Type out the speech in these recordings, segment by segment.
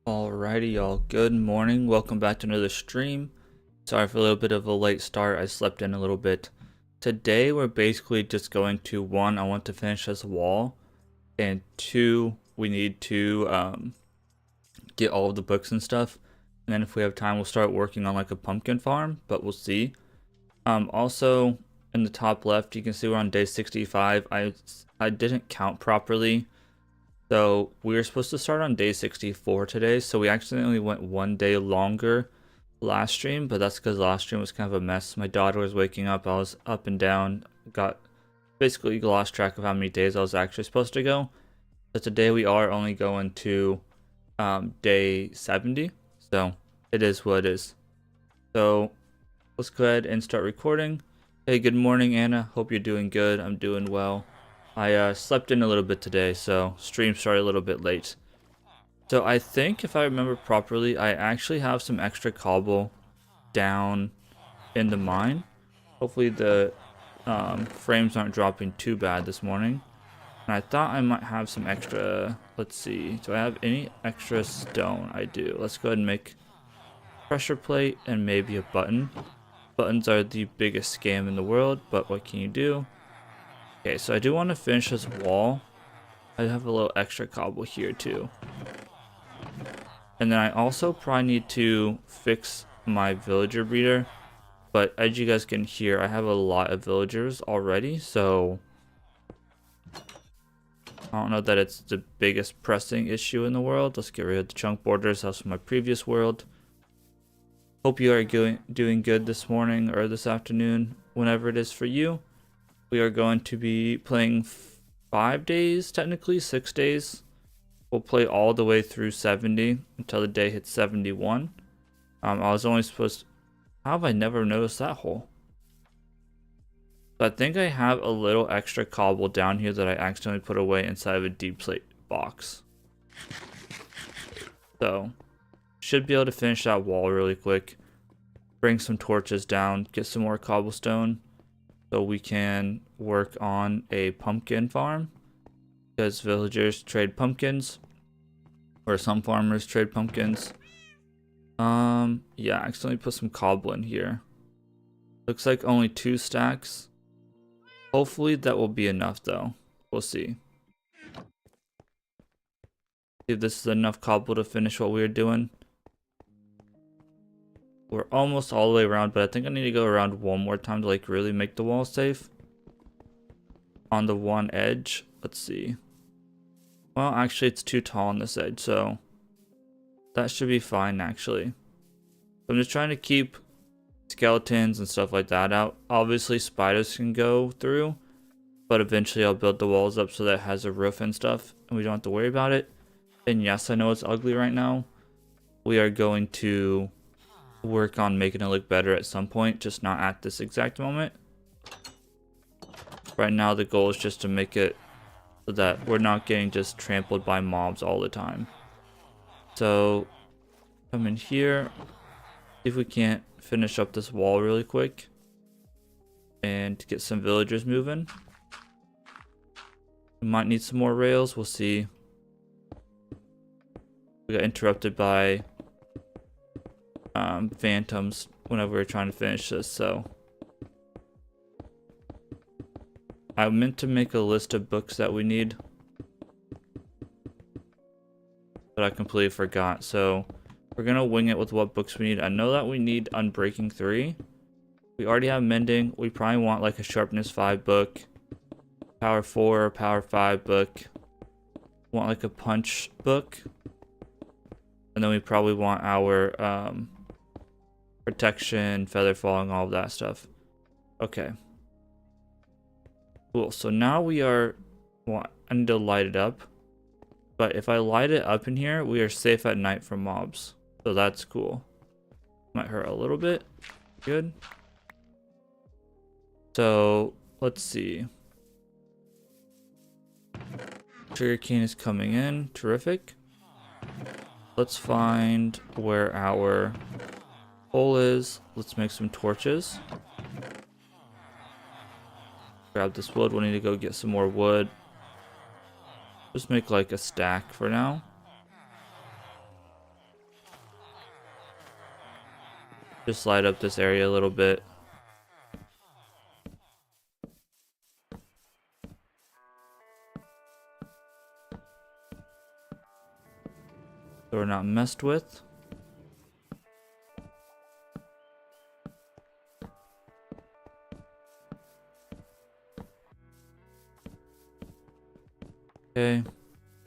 Alrighty, y'all. Good morning. Welcome back to another stream. Sorry for a little bit of a late start. I slept in a little bit. Today, we're basically just going to, one, I want to finish this wall, and two, we need to get all of the books and stuff. And then if we have time, we'll start working on like a pumpkin farm, but we'll see. Also, in the top left, you can see we're on day 65. I didn't count properly. So we were supposed to start on day 64 today, so we accidentally went one day longer last stream, but that's because last stream was kind of a mess. My daughter was waking up, I was up and down, basically lost track of how many days I was actually supposed to go. So today we are only going to day 70, so it is what it is. So let's go ahead and start recording. Hey, good morning, Anna. Hope you're doing good. I'm doing well. I slept in a little bit today, so stream started a little bit late. So I think, if I remember properly, I actually have some extra cobble down in the mine. Hopefully the frames aren't dropping too bad this morning. And I thought I might have some extra, let's see, do I have any extra stone? I do. Let's go ahead and make pressure plate and maybe a button. Buttons are the biggest scam in the world, but what can you do? Okay, so I do want to finish this wall. I have a little extra cobble here too. And then I also probably need to fix my villager breeder. But as you guys can hear, I have a lot of villagers already, so I don't know that it's the biggest pressing issue in the world. Let's get rid of the chunk borders. That's from my previous world. Hope you are doing good this morning or this afternoon, whenever it is for you. We are going to be playing 5 days, technically 6 days. We'll play all the way through 70 until the day hits 71. I was only supposed to... How have I never noticed that hole? So I think I have a little extra cobble down here that I accidentally put away inside of a deep slate box. So, should be able to finish that wall really quick. Bring some torches down, get some more cobblestone, so we can work on a pumpkin farm. Because villagers trade pumpkins, or some farmers trade pumpkins. Yeah, I accidentally put some cobble in here. Looks like only 2 stacks. Hopefully that will be enough though. We'll see. See if this is enough cobble to finish what we are doing. We're almost all the way around, but I think I need to go around one more time to like really make the wall safe. On the one edge, let's see. Well, actually it's too tall on this edge, so that should be fine actually. I'm just trying to keep skeletons and stuff like that out. Obviously spiders can go through, but eventually I'll build the walls up so that it has a roof and stuff and we don't have to worry about it. And yes, I know it's ugly right now. We are going to work on making it look better at some point, just not at this exact moment. Right now the goal is just to make it so that we're not getting just trampled by mobs all the time. So come in here, see if we can't finish up this wall really quick and get some villagers moving. We might need some more rails, we'll see. We got interrupted by phantoms whenever we were trying to finish this, so I meant to make a list of books that we need, but I completely forgot. So we're gonna wing it with what books we need. I know that we need Unbreaking 3. We already have Mending. We probably want like a Sharpness 5 book, Power 4 or Power 5 book. Want like a Punch book, and then we probably want our Protection, Feather Falling, all of that stuff. Okay. Cool, so now we are, well, I need to light it up. But if I light it up in here, we are safe at night from mobs. So that's cool. Might hurt a little bit. Good. So, let's see. Sugarcane is coming in. Terrific. Let's find where our hole is. Let's make some torches. Grab this wood. We'll need to go get some more wood. Just make like a stack for now. Just light up this area a little bit. So we're not messed with. Okay,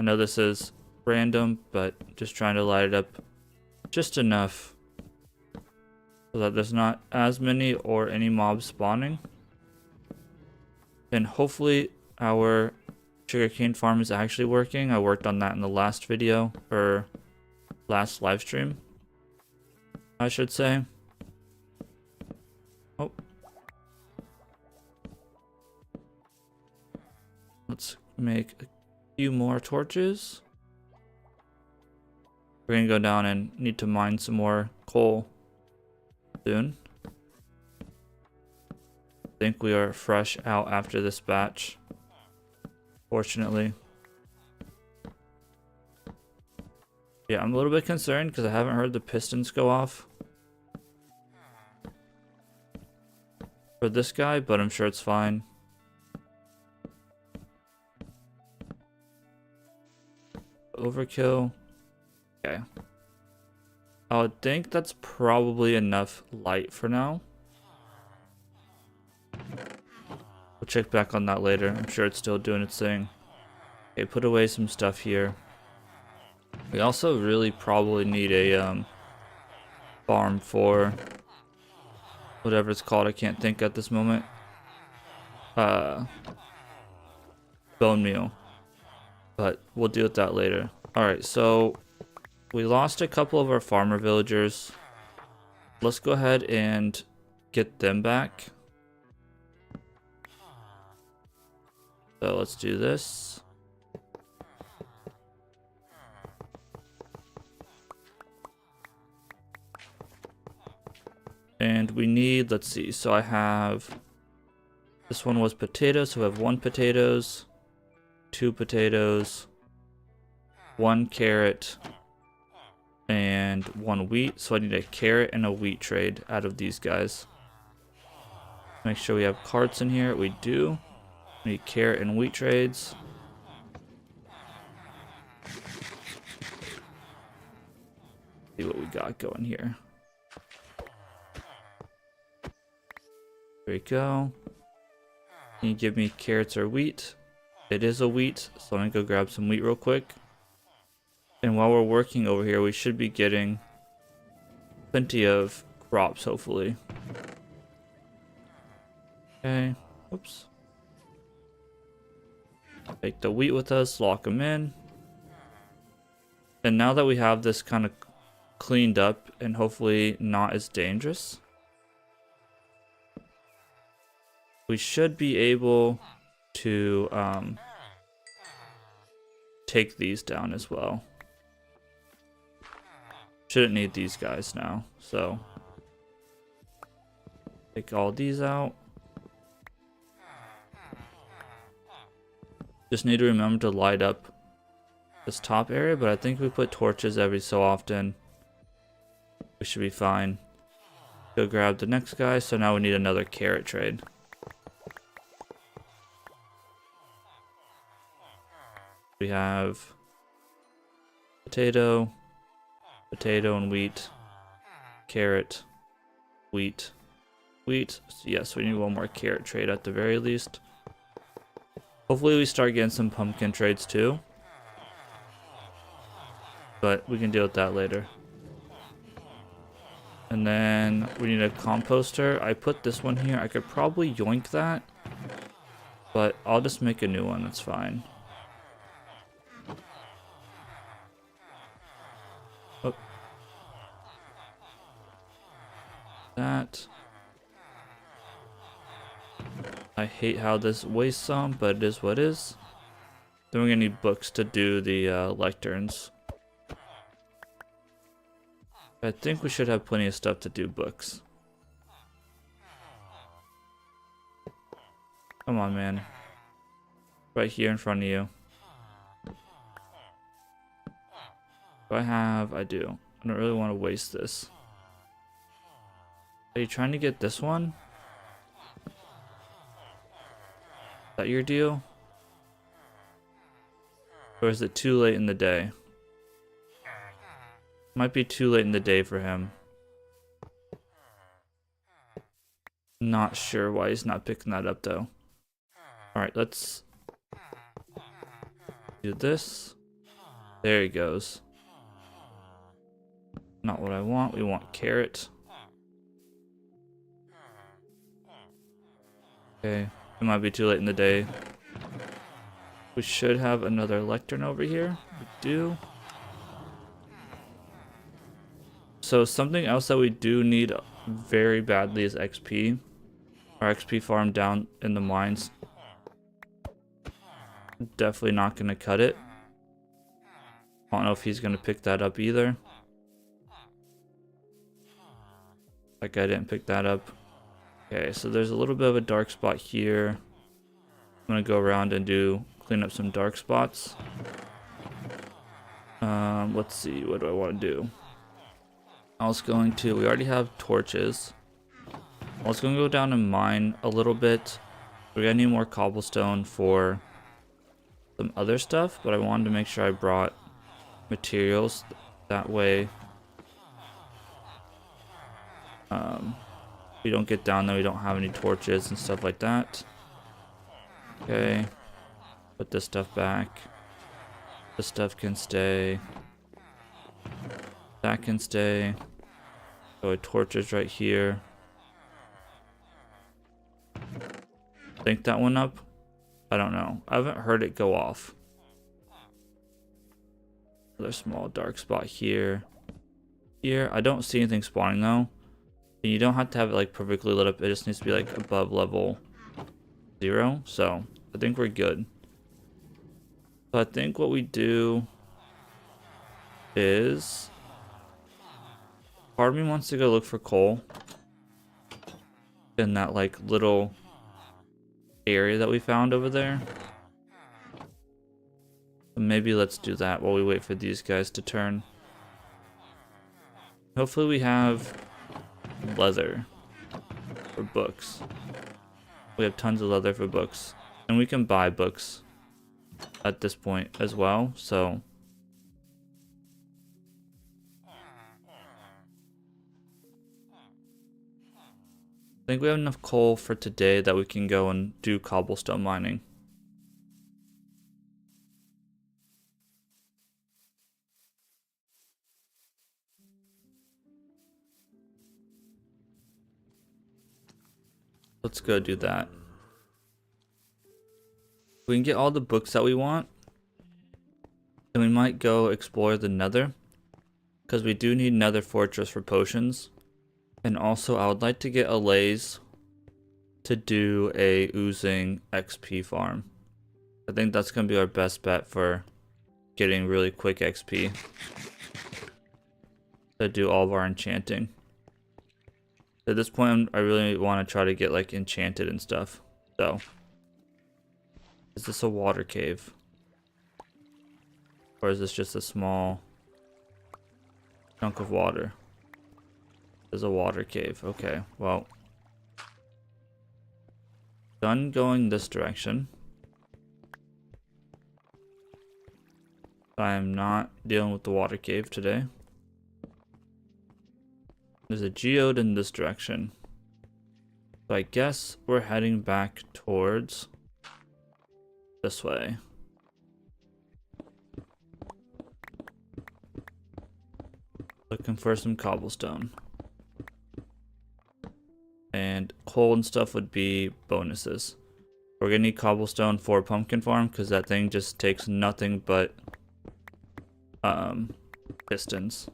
I know this is random, but just trying to light it up just enough so that there's not as many or any mobs spawning. And hopefully our sugarcane farm is actually working. I worked on that in the last video, or last live stream, I should say. Oh. Let's make a few more torches. We're gonna go down and need to mine some more coal soon. I think we are fresh out after this batch, fortunately. Yeah, I'm a little bit concerned because I haven't heard the pistons go off for this guy, but I'm sure it's fine. Overkill. Okay. I would think that's probably enough light for now. We'll check back on that later. I'm sure it's still doing its thing. Okay, put away some stuff here. We also really probably need a farm for whatever it's called. I can't think at this moment. Bone meal. But we'll deal with that later. Alright, so we lost a couple of our farmer villagers. Let's go ahead and get them back. So let's do this. And we need, let's see, so I have, this one was potatoes, so I have 1 potatoes, 2 potatoes, 1 carrot, and 1 wheat. So I need a carrot and a wheat trade out of these guys. Make sure we have carts in here. We do. We need carrot and wheat trades. See what we got going here. There we go. Can you give me carrots or wheat? It is a wheat, so I'm gonna go grab some wheat real quick. And while we're working over here, we should be getting plenty of crops, hopefully. Okay, oops. Take the wheat with us, lock them in. And now that we have this kind of cleaned up and hopefully not as dangerous, we should be able to take these down as well. Shouldn't need these guys now, so take all these out. Just need to remember to light up this top area, but I think we put torches every so often. We should be fine. Go grab the next guy, so now we need another carrot trade. We have potato, potato and wheat, carrot, wheat, wheat. So yes, we need one more carrot trade at the very least. Hopefully we start getting some pumpkin trades too. But we can deal with that later. And then we need a composter. I put this one here. I could probably yoink that. But I'll just make a new one. That's fine. Oh. That. I hate how this wastes some, but it is what it is. Then we're gonna need books to do the lecterns. I think we should have plenty of stuff to do books. Come on, man. Right here in front of you. Do I have? I do. I don't really want to waste this. Are you trying to get this one? Is that your deal? Or is it too late in the day? Might be too late in the day for him. Not sure why he's not picking that up though. Alright, let's do this. There he goes. Not what I want. We want carrot. Okay. It might be too late in the day. We should have another lectern over here. We do. So something else that we do need very badly is XP. Our XP farm down in the mines. Definitely not going to cut it. I don't know if he's going to pick that up either. Like I didn't pick that up. Okay, so there's a little bit of a dark spot here. I'm going to go around and clean up some dark spots. Let's see, what do I want to do? I was going to, we already have torches. I was going to go down and mine a little bit. We're going to need more cobblestone for some other stuff, but I wanted to make sure I brought materials. That way, we don't get down there, we don't have any torches and stuff like that. Okay, put this stuff back. This stuff can stay. That can stay. So torches right here. Think that one up? I don't know. I haven't heard it go off. Another small dark spot here. Here, I don't see anything spawning though. And you don't have to have it like perfectly lit up. It just needs to be like above level 0. So I think we're good. So I think what we do is, part of me wants to go look for coal in that like little area that we found over there. Maybe let's do that while we wait for these guys to turn. Hopefully we have leather for books. We have tons of leather for books. And we can buy books at this point as well, so I think we have enough coal for today that we can go and do cobblestone mining. Let's go do that. We can get all the books that we want. And we might go explore the Nether. Because we do need Nether Fortress for potions. And also I would like to get a Laze to do a oozing XP farm. I think that's going to be our best bet for getting really quick XP. To do all of our enchanting. At this point, I really want to try to get like enchanted and stuff. So, is this a water cave? Or is this just a small chunk of water? There's a water cave. Okay, well. Done going this direction. I am not dealing with the water cave today. There's a geode in this direction. So I guess we're heading back towards this way. Looking for some cobblestone. And coal and stuff would be bonuses. We're gonna need cobblestone for pumpkin farm because that thing just takes nothing but pistons.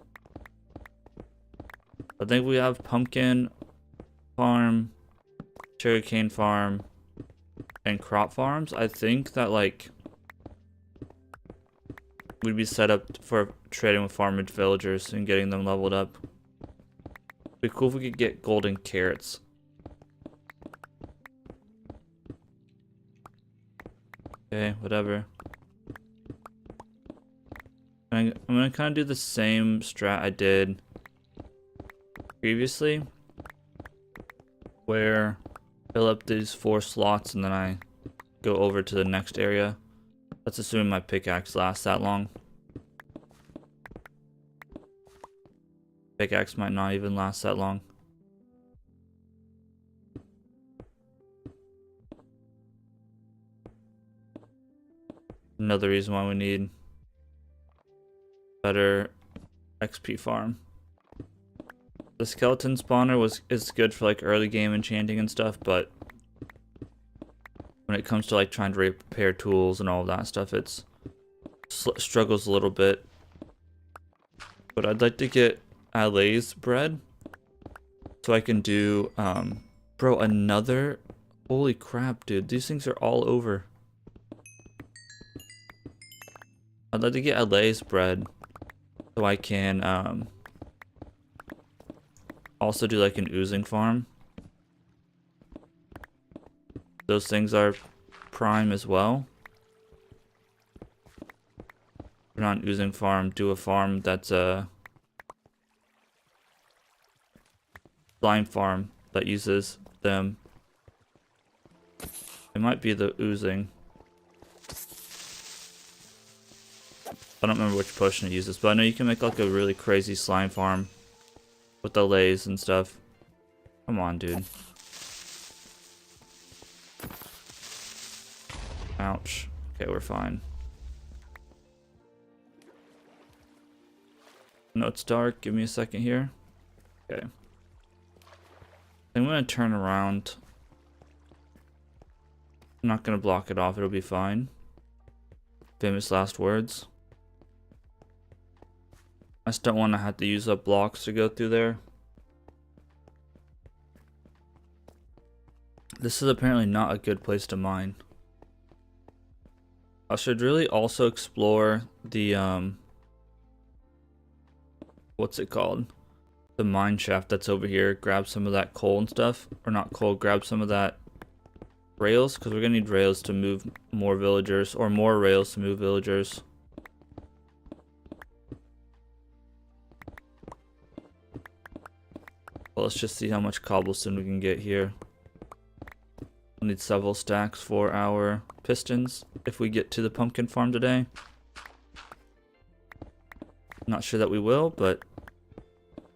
I think we have pumpkin farm, sugarcane farm, and crop farms. I think that like we'd be set up for trading with farmers villagers and getting them leveled up. It'd be cool if we could get golden carrots. Okay, whatever. I'm gonna kind of do the same strat I did previously, where fill up these 4 slots and then I go over to the next area. That's assuming my pickaxe lasts that long. Pickaxe might not even last that long. Another reason why we need better XP farm. The skeleton spawner is good for like early game enchanting and stuff, but when it comes to like trying to repair tools and all of that stuff, it's struggles a little bit. But I'd like to get Alaise bread so I can do bro, another, holy crap dude, these things are all over. I'd like to get Alaise bread so I can also do like an oozing farm. Those things are prime as well. Not an oozing farm, do a farm that's a slime farm that uses them. It might be the oozing. I don't remember which potion it uses, but I know you can make like a really crazy slime farm with the lays and stuff. Come on, dude. Ouch. Okay, we're fine. No, it's dark. Give me a second here. Okay. I'm gonna turn around. I'm not gonna block it off. It'll be fine. Famous last words. I just don't want to have to use up blocks to go through there. This is apparently not a good place to mine. I should really also explore the what's it called? The mine shaft that's over here. Grab some of that coal and stuff. Or not coal, grab some of that rails, because we're gonna need rails to move more villagers, or more rails to move villagers. Well, let's just see how much cobblestone we can get here. We'll need several stacks for our pistons if we get to the pumpkin farm today. Not sure that we will, but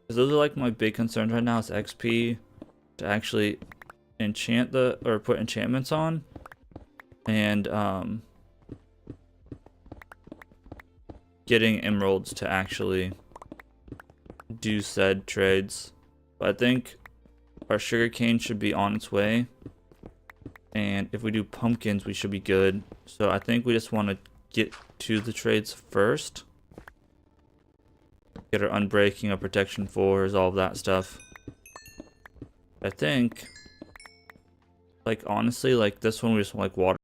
those are like my big concerns right now. Is XP to actually enchant or put enchantments on, and getting emeralds to actually do said trades. But I think our sugarcane should be on its way, and if we do pumpkins we should be good. So I think we just want to get to the trades first, get our unbreaking, our protection 4s, all of that stuff. I think, like, honestly, like this one we just want like water.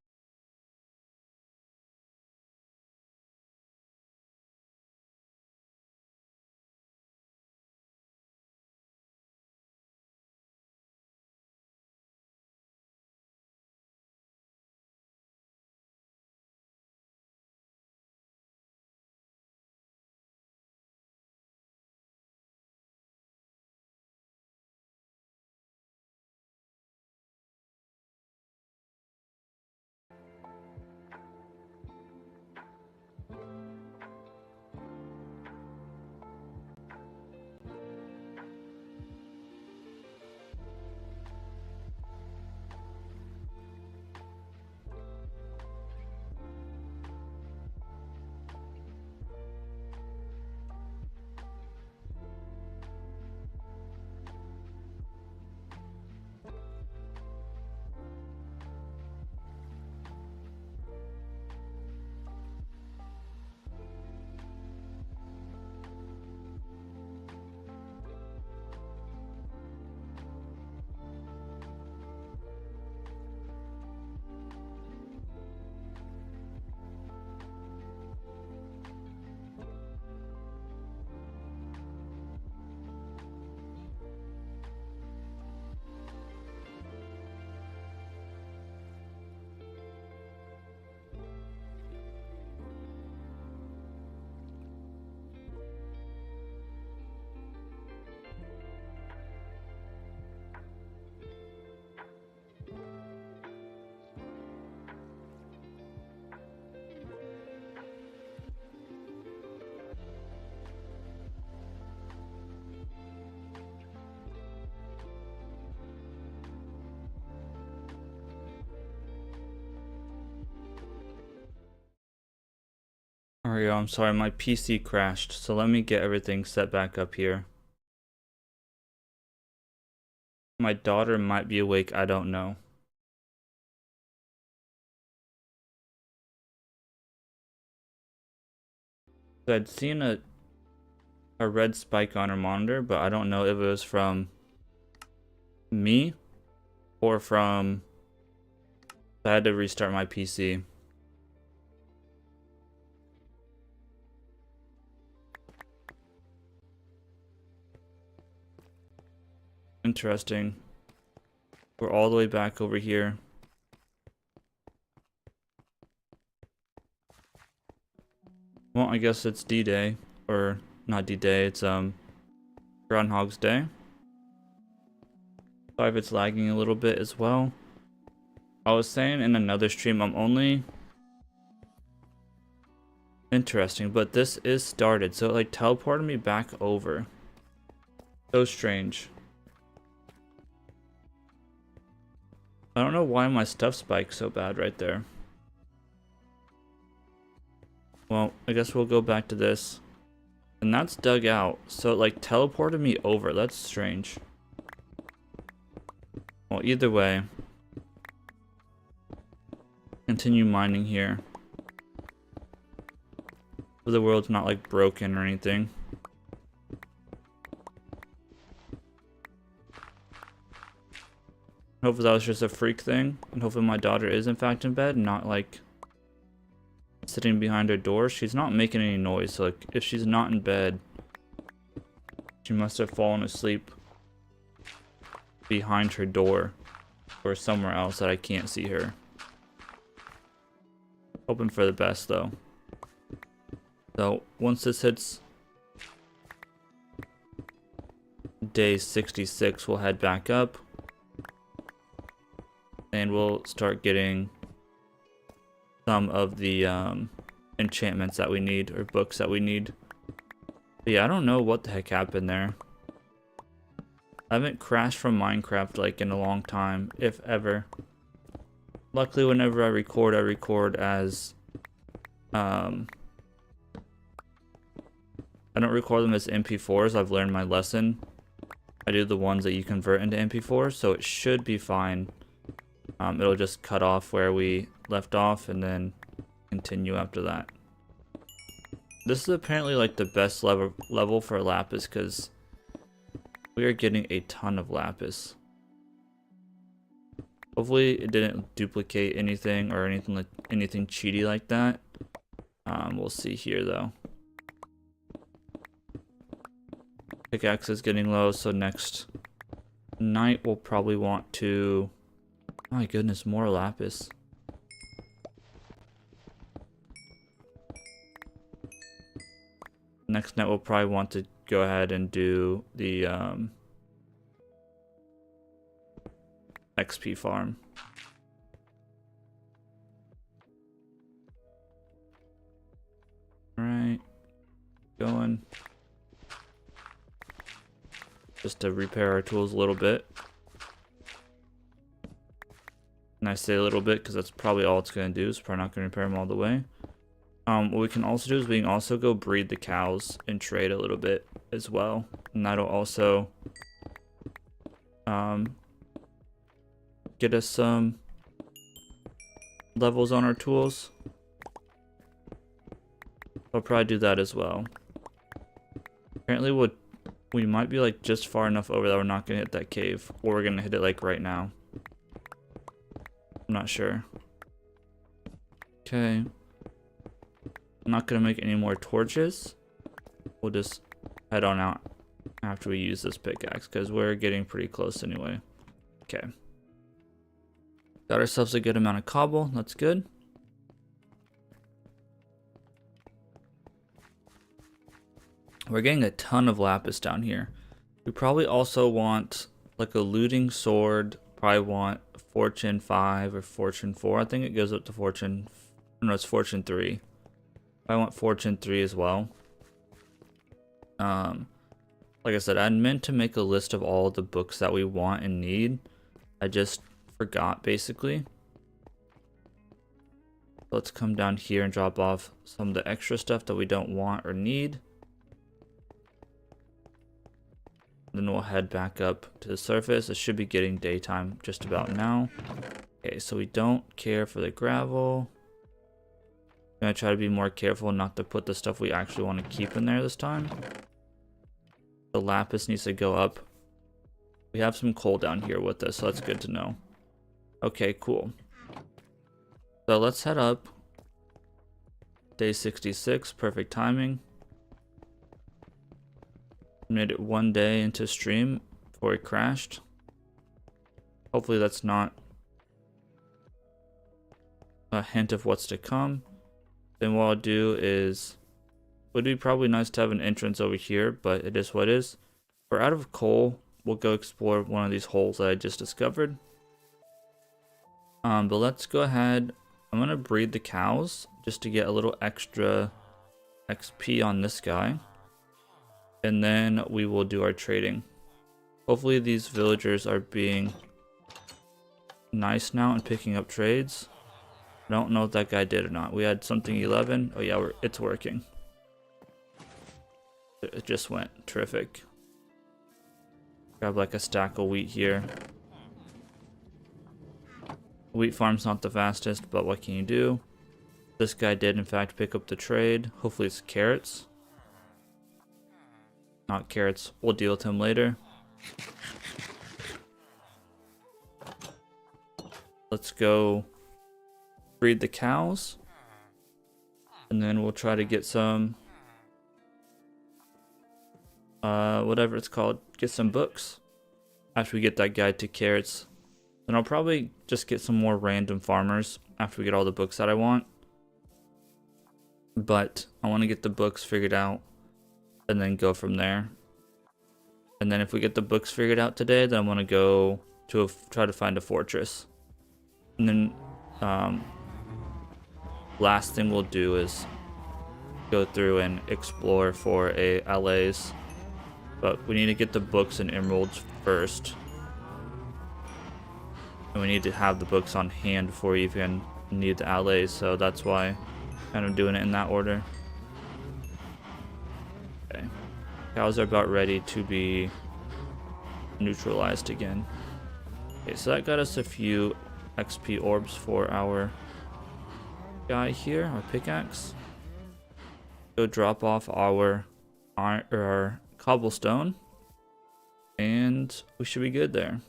Alright, I'm sorry, my PC crashed, so let me get everything set back up here. My daughter might be awake, I don't know. So I'd seen a red spike on her monitor, but I don't know if it was from me or from I had to restart my PC. Interesting. We're all the way back over here. Well, I guess it's D-Day, or not D-Day, it's Groundhog's Day. Sorry if it's lagging a little bit as well. I was saying in another stream, I'm only interesting, but this is started, so it like teleported me back over. So strange. I don't know why my stuff spiked so bad right there. Well, I guess we'll go back to this. And that's dug out, so it like teleported me over. That's strange. Well, either way, continue mining here. So the world's not like broken or anything. Hopefully that was just a freak thing, and hopefully my daughter is in fact in bed, not like sitting behind her door. She's not making any noise, so like if she's not in bed, she must have fallen asleep behind her door or somewhere else that I can't see her. Hoping for the best though. So once this hits day 66, we'll head back up and we'll start getting some of the enchantments that we need, or books that we need. But yeah, I don't know what the heck happened there. I haven't crashed from Minecraft like in a long time, if ever. Luckily, whenever I record as I don't record them as MP4s. I've learned my lesson. I do the ones that you convert into MP4s, so it should be fine. It'll just cut off where we left off and then continue after that. This is apparently like the best level for lapis because we are getting a ton of lapis. Hopefully it didn't duplicate anything or anything cheaty like that. We'll see here though. Pickaxe is getting low, so next night we'll probably want to... Oh my goodness, more lapis. Next night we'll probably want to go ahead and do the XP farm. Alright, going. Just to repair our tools a little bit. And I say a little bit because that's probably all it's going to do. It's probably not going to repair them all the way. What we can also do is we can also go breed the cows and trade a little bit as well. And that'll also get us some levels on our tools. I'll probably do that as well. Apparently we might be like just far enough over that we're not going to hit that cave. Or we're going to hit it like right now. I'm not sure. Okay. I'm not going to make any more torches. We'll just head on out after we use this pickaxe because we're getting pretty close anyway. Okay. Got ourselves a good amount of cobble. That's good. We're getting a ton of lapis down here. We probably also want like a looting sword. Probably want fortune 5 or fortune 4. I think it goes up to fortune... No, it's fortune 3. I want fortune 3 as well. Like I said, I meant to make a list of all the books that we want and need. I just forgot basically. Let's come down here and drop off some of the extra stuff that we don't want or need. Then we'll head back up to the surface. It should be getting daytime just about now. Okay, so we don't care for the gravel. I'm gonna try to be more careful not to put the stuff we actually want to keep in there this time. The lapis needs to go up. We have some coal down here with us, so that's good to know. Okay, cool. So let's head up. Day 66, perfect timing. Made it one day into stream before it crashed. Hopefully that's not a hint of what's to come. Then what I'll do is, would be probably nice to have an entrance over here, but it is what it is. We're out of coal. We'll go explore one of these holes that I just discovered. But let's go ahead. I'm gonna breed the cows just to get a little extra XP on this guy. And then we will do our trading. Hopefully these villagers are being nice now and picking up trades. I don't know if that guy did or not. We had something 11. Oh yeah, it's working. It just went. Terrific. Grab like a stack of wheat here. Wheat farm's not the fastest, but what can you do? This guy did in fact pick up the trade. Hopefully it's carrots. Not carrots. We'll deal with him later. Let's go breed the cows. And then we'll try to get some whatever it's called, get some books after we get that guide to carrots. Then I'll probably just get some more random farmers after we get all the books that I want. But I want to get the books figured out and then go from there. And then if we get the books figured out today, then I want to go to try to find a fortress. And then last thing we'll do is go through and explore for a LA's. But we need to get the books and emeralds first. And we need to have the books on hand before we even need the allays, so that's why I'm kind of doing it in that order. Okay. Cows are about ready to be neutralized again. Okay, so that got us a few XP orbs for our guy here, our pickaxe. Go drop off our iron, or our cobblestone, and we should be good there.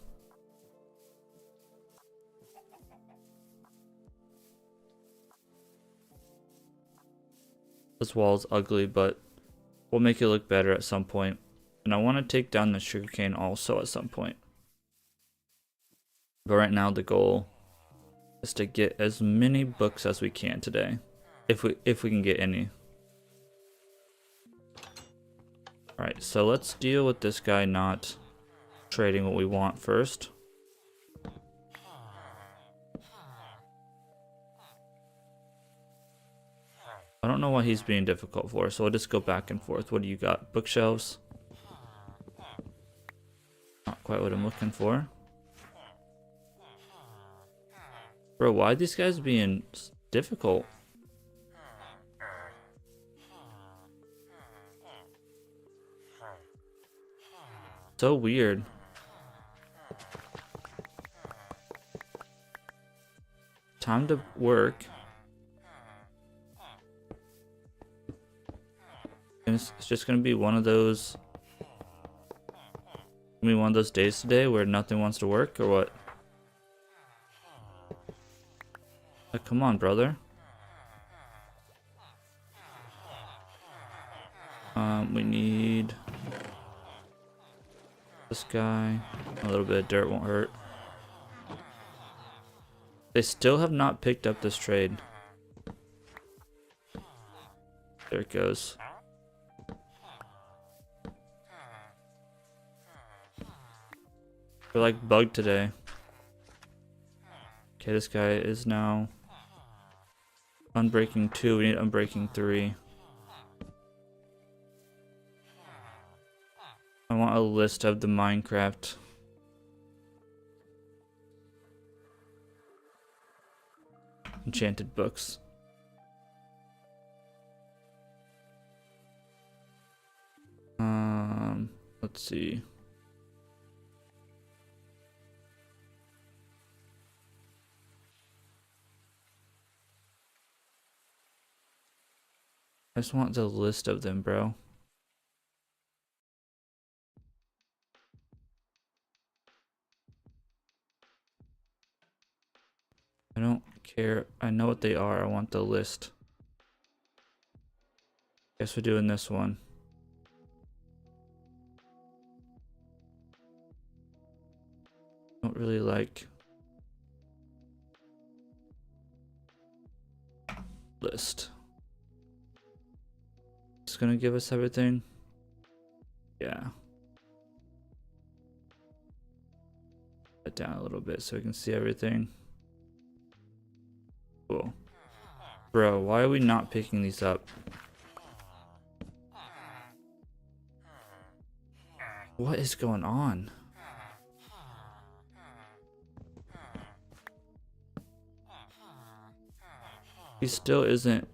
This wall is ugly, but we'll make it look better at some point. And I want to take down the sugarcane also at some point. But right now the goal is to get as many books as we can today, if we can get any. All right, so let's deal with this guy not trading what we want first. I don't know why he's being difficult for us, so I'll just go back and forth. What do you got? Bookshelves? Not quite what I'm looking for. Bro, why are these guys being difficult? So weird. Time to work. And it's just gonna be one of those. One of those days today where nothing wants to work, or what? Like, come on, brother. We need this guy. A little bit of dirt won't hurt. They still have not picked up this trade. There it goes. They're like bugged today. Okay, this guy is now unbreaking 2. We need unbreaking 3. I want a list of the Minecraft enchanted books. Let's see. I just want the list of them, bro. I don't care. I know what they are. I want the list. Guess we're doing this one. Don't really like list. It's gonna give us everything. Yeah. Put it down a little bit so we can see everything. Cool. Bro, why are we not picking these up? What is going on? He still isn't.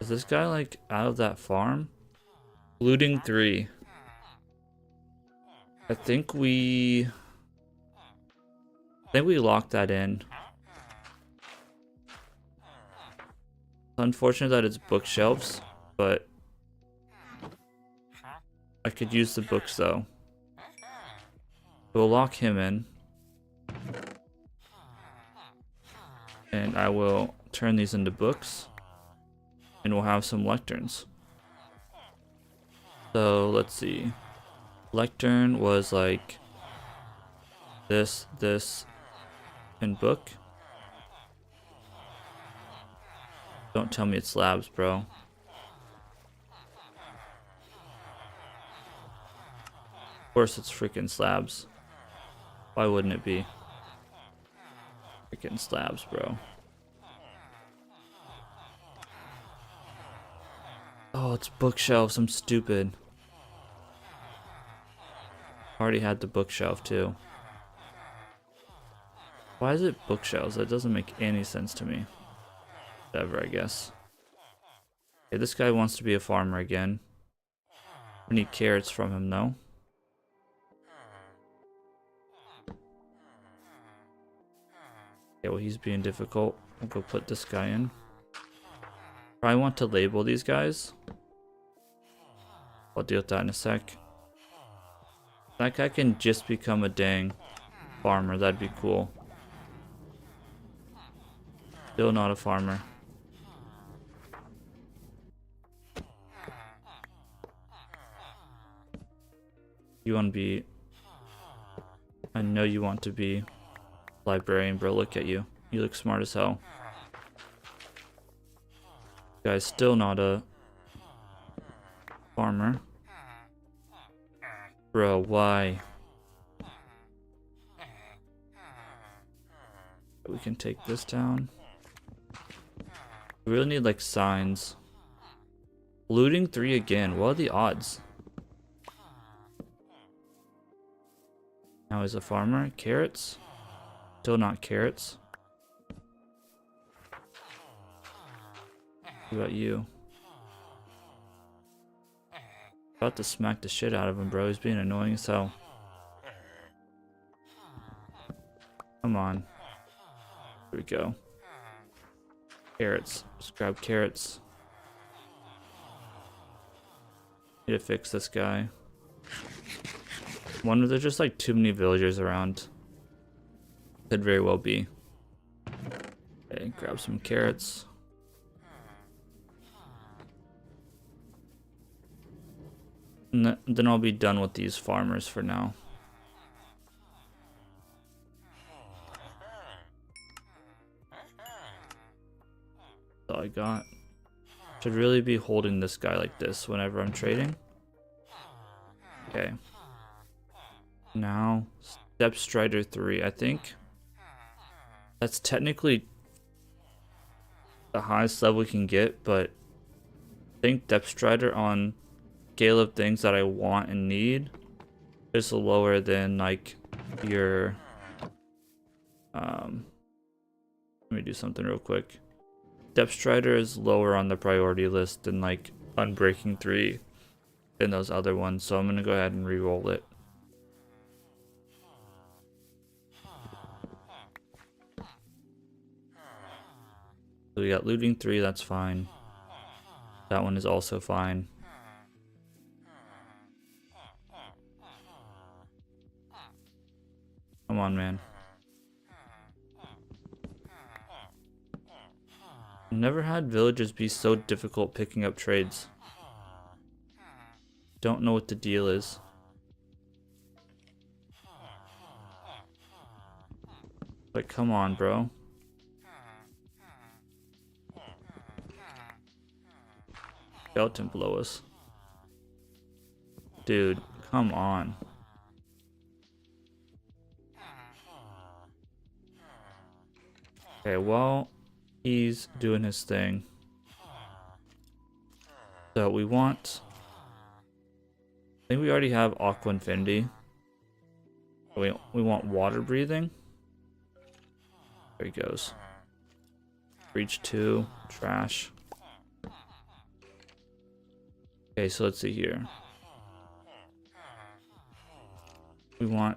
Is this guy like out of that farm? Looting 3. I think we locked that in. Unfortunate that it's bookshelves, but I could use the books though. We'll lock him in. And I will turn these into books. And we'll have some lecterns. So let's see. Lectern was like this, and book. Don't tell me it's slabs, bro. Of course it's freaking slabs. Why wouldn't it be? Freaking slabs, bro. it's bookshelves. I'm stupid. Already had the bookshelf too. Why is it bookshelves? That doesn't make any sense to me. Whatever, I guess. Okay, this guy wants to be a farmer again. We need carrots from him though. Okay, well he's being difficult. I'll go put this guy in. Probably want to label these guys. I'll deal with that in a sec. That guy can just become a dang farmer. That'd be cool. Still not a farmer. You want to be... I know you want to be librarian, bro. Look at you. You look smart as hell. Guy's still not a farmer. Bro, why? We can take this down. We really need like signs. Looting 3 again. What are the odds? Now he's a farmer. Carrots? Still not carrots. What about you? About to smack the shit out of him, bro. He's being annoying as hell. Come on. Here we go. Carrots. Just grab carrots. Need to fix this guy. Wonder there's just like too many villagers around. Could very well be. Okay, grab some carrots. And then I'll be done with these farmers for now. That's all I got. Should really be holding this guy like this whenever I'm trading. Okay. Now, Step Strider 3, I think. That's technically the highest level we can get, but I think Depth Strider on scale of things that I want and need is lower than like your let me do something real quick. Depth Strider is lower on the priority list than like Unbreaking 3 than those other ones, so I'm gonna go ahead and re-roll it. So we got Looting 3, that's fine. That one is also fine. Come on, man. Never had villagers be so difficult picking up trades. Don't know what the deal is. Like, come on, bro. Skeleton below us. Dude, come on. Okay, well, he's doing his thing. So we want... I think we already have Aqua Infinity. We want water breathing. There he goes. Reach 2. Trash. Okay, so let's see here. We want...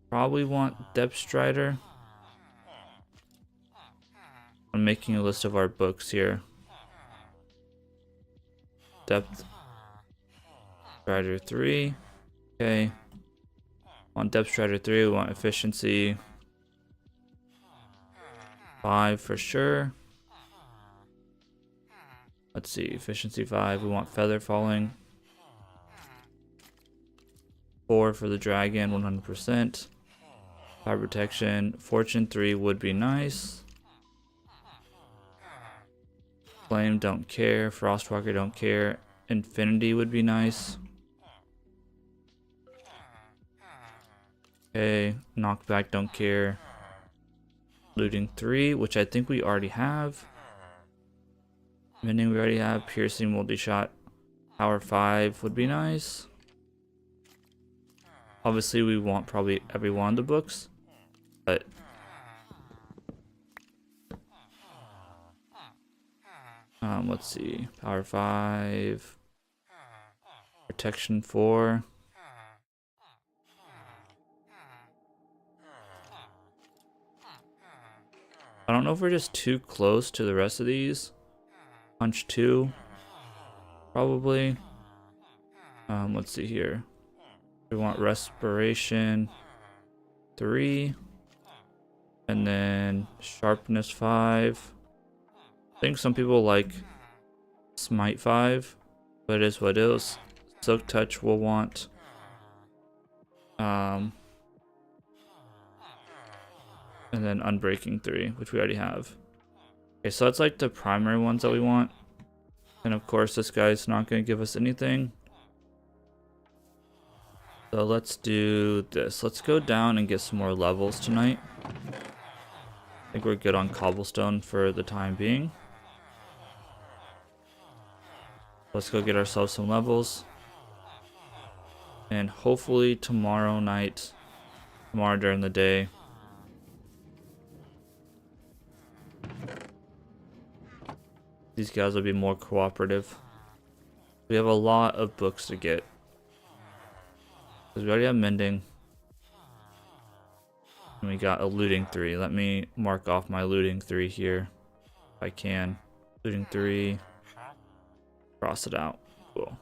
Probably want Depth Strider. I'm making a list of our books here. Depth Strider 3. Okay. On Depth Strider 3, we want Efficiency 5 for sure. Let's see, Efficiency 5. We want Feather Falling 4 for the Dragon, 100%. Fire Protection. Fortune 3 would be nice. Flame, don't care. Frostwalker, don't care. Infinity would be nice. Okay, Knockback, don't care. Looting 3, which I think we already have. Mending we already have. Piercing, multi-shot. Power 5 would be nice. Obviously, we want probably every one of the books, but let's see. Power 5, Protection 4. I don't know if we're just too close to the rest of these. Punch 2, probably. Let's see here. We want Respiration 3, and then Sharpness 5. I think some people like Smite 5, but it is what it is. Silk Touch will want and then Unbreaking 3, which we already have. Okay, so that's like the primary ones that we want. And of course, this guy's not going to give us anything. So let's do this. Let's go down and get some more levels tonight. I think we're good on cobblestone for the time being. Let's go get ourselves some levels. And hopefully tomorrow night, tomorrow during the day, these guys will be more cooperative. We have a lot of books to get. Because we already have Mending. And we got a Looting 3. Let me mark off my Looting 3 here. If I can. Looting 3. Cross it out. Cool.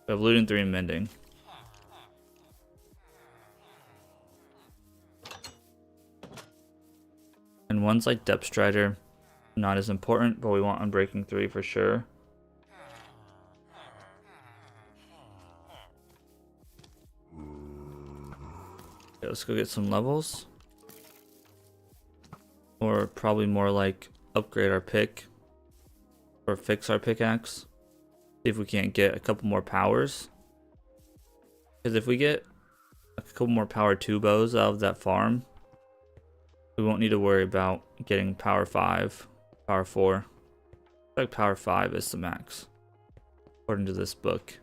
We have Looting 3 and Mending. And one's like Depth Strider. Not as important, but we want Unbreaking 3 for sure. Okay, let's go get some levels. Or probably more like upgrade our pick. Or fix our pickaxe. See if we can't get a couple more powers. Because if we get a couple more power 2 bows out of that farm, we won't need to worry about getting power 5, power 4. Like power 5 is the max, according to this book.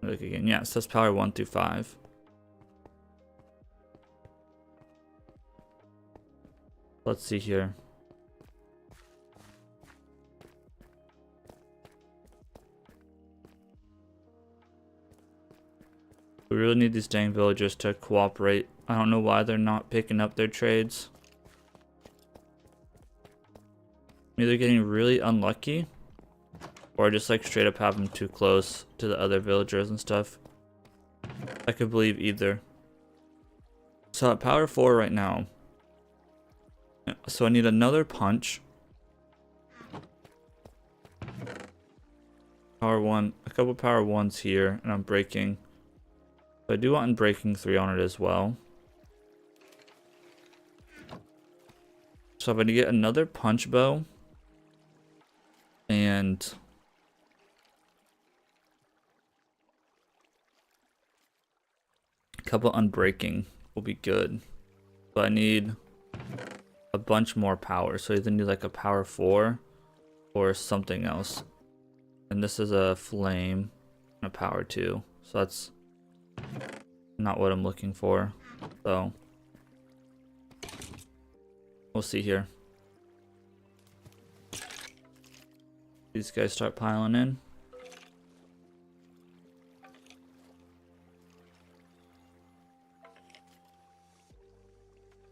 Look again. Yeah, it says power 1 through 5. Let's see here. We really need these dang villagers to cooperate. I don't know why they're not picking up their trades. Either getting really unlucky, or just like straight up have them too close to the other villagers and stuff. I could believe either. So at power 4 right now. So I need another punch. Power 1, a couple power 1s here, and I'm breaking. But I do want Unbreaking 3 on it as well. So I'm going to get another punch bow. And a couple Unbreaking will be good. But I need a bunch more power. So I either need like a power 4 or something else. And this is a flame and a power 2. So that's not what I'm looking for. So we'll see here. These guys start piling in.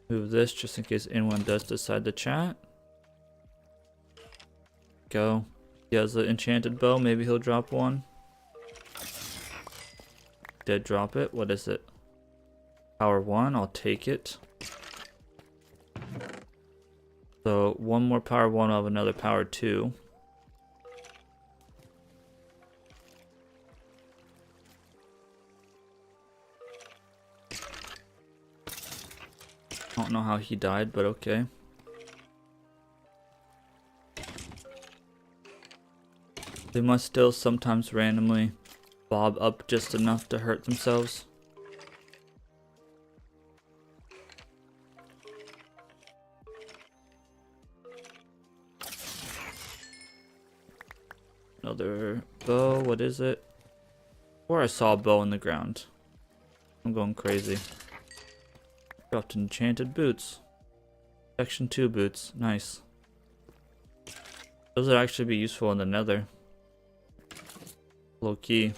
Move this just in case anyone does decide to chat. Go. He has an enchanted bow. Maybe he'll drop one. Did drop it. What is it? Power 1. I'll take it. So one more power 1. I'll have another power 2. I don't know how he died, but okay. They must still sometimes randomly bob up just enough to hurt themselves. Another bow. What is it? Or I saw a bow in the ground. I'm going crazy. Dropped enchanted boots. Section 2 boots. Nice. Those would actually be useful in the nether. Low key.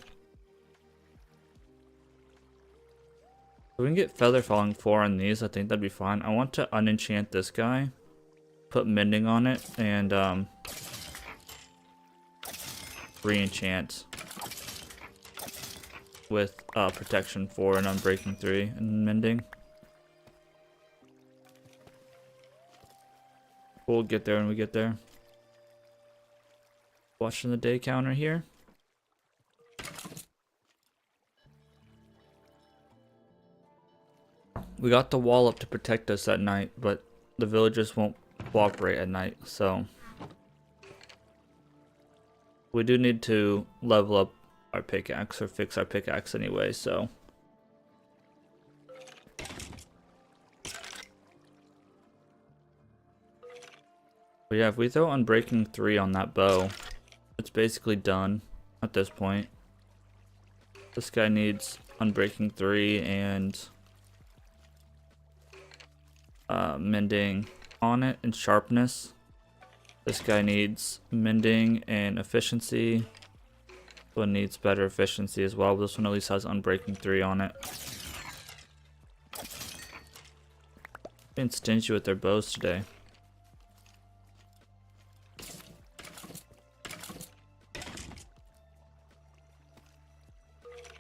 If we can get feather falling 4 on these, I think that'd be fine. I want to unenchant this guy. Put mending on it and re-enchant with protection 4 and unbreaking 3 and mending. We'll get there when we get there. Watching the day counter here. We got the wall up to protect us at night, but the villagers won't cooperate at night, so we do need to level up our pickaxe or fix our pickaxe anyway, so but yeah, if we throw unbreaking 3 on that bow, it's basically done at this point. This guy needs unbreaking 3 and mending on it and sharpness. This guy needs mending and efficiency. This one needs better efficiency as well, but this one at least has unbreaking 3 on it. Being stingy with their bows today.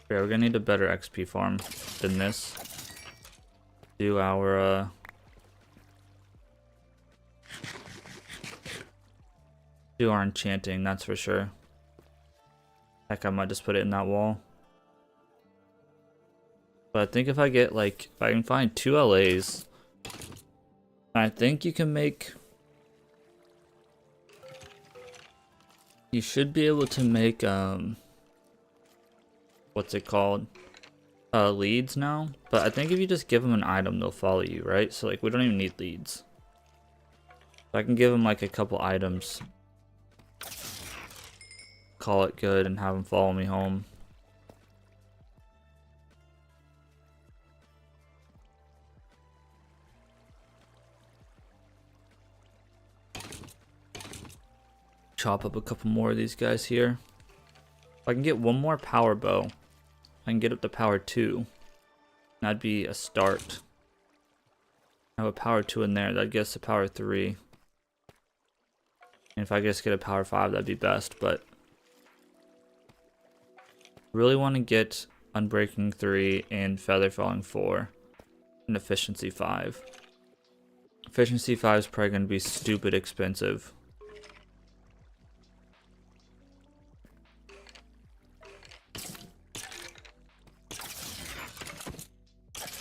Yeah, we're gonna need a better XP farm than this. Do our enchanting, that's for sure. Heck, I might just put it in that wall. But I think if I get like, if I can find 2 LAs, I think you can make, you should be able to make what's it called, leads now. But I think if you just give them an item, they'll follow you, right? So like, we don't even need leads. So I can give them like a couple items, call it good, and have them follow me home. Chop up a couple more of these guys here. If I can get one more power bow, I can get up to power 2. That'd be a start. I have a power 2 in there, that gets to power 3. And if I just get a power 5, that'd be best, but really want to get unbreaking 3 and feather falling 4 and efficiency 5. Efficiency 5 is probably going to be stupid expensive.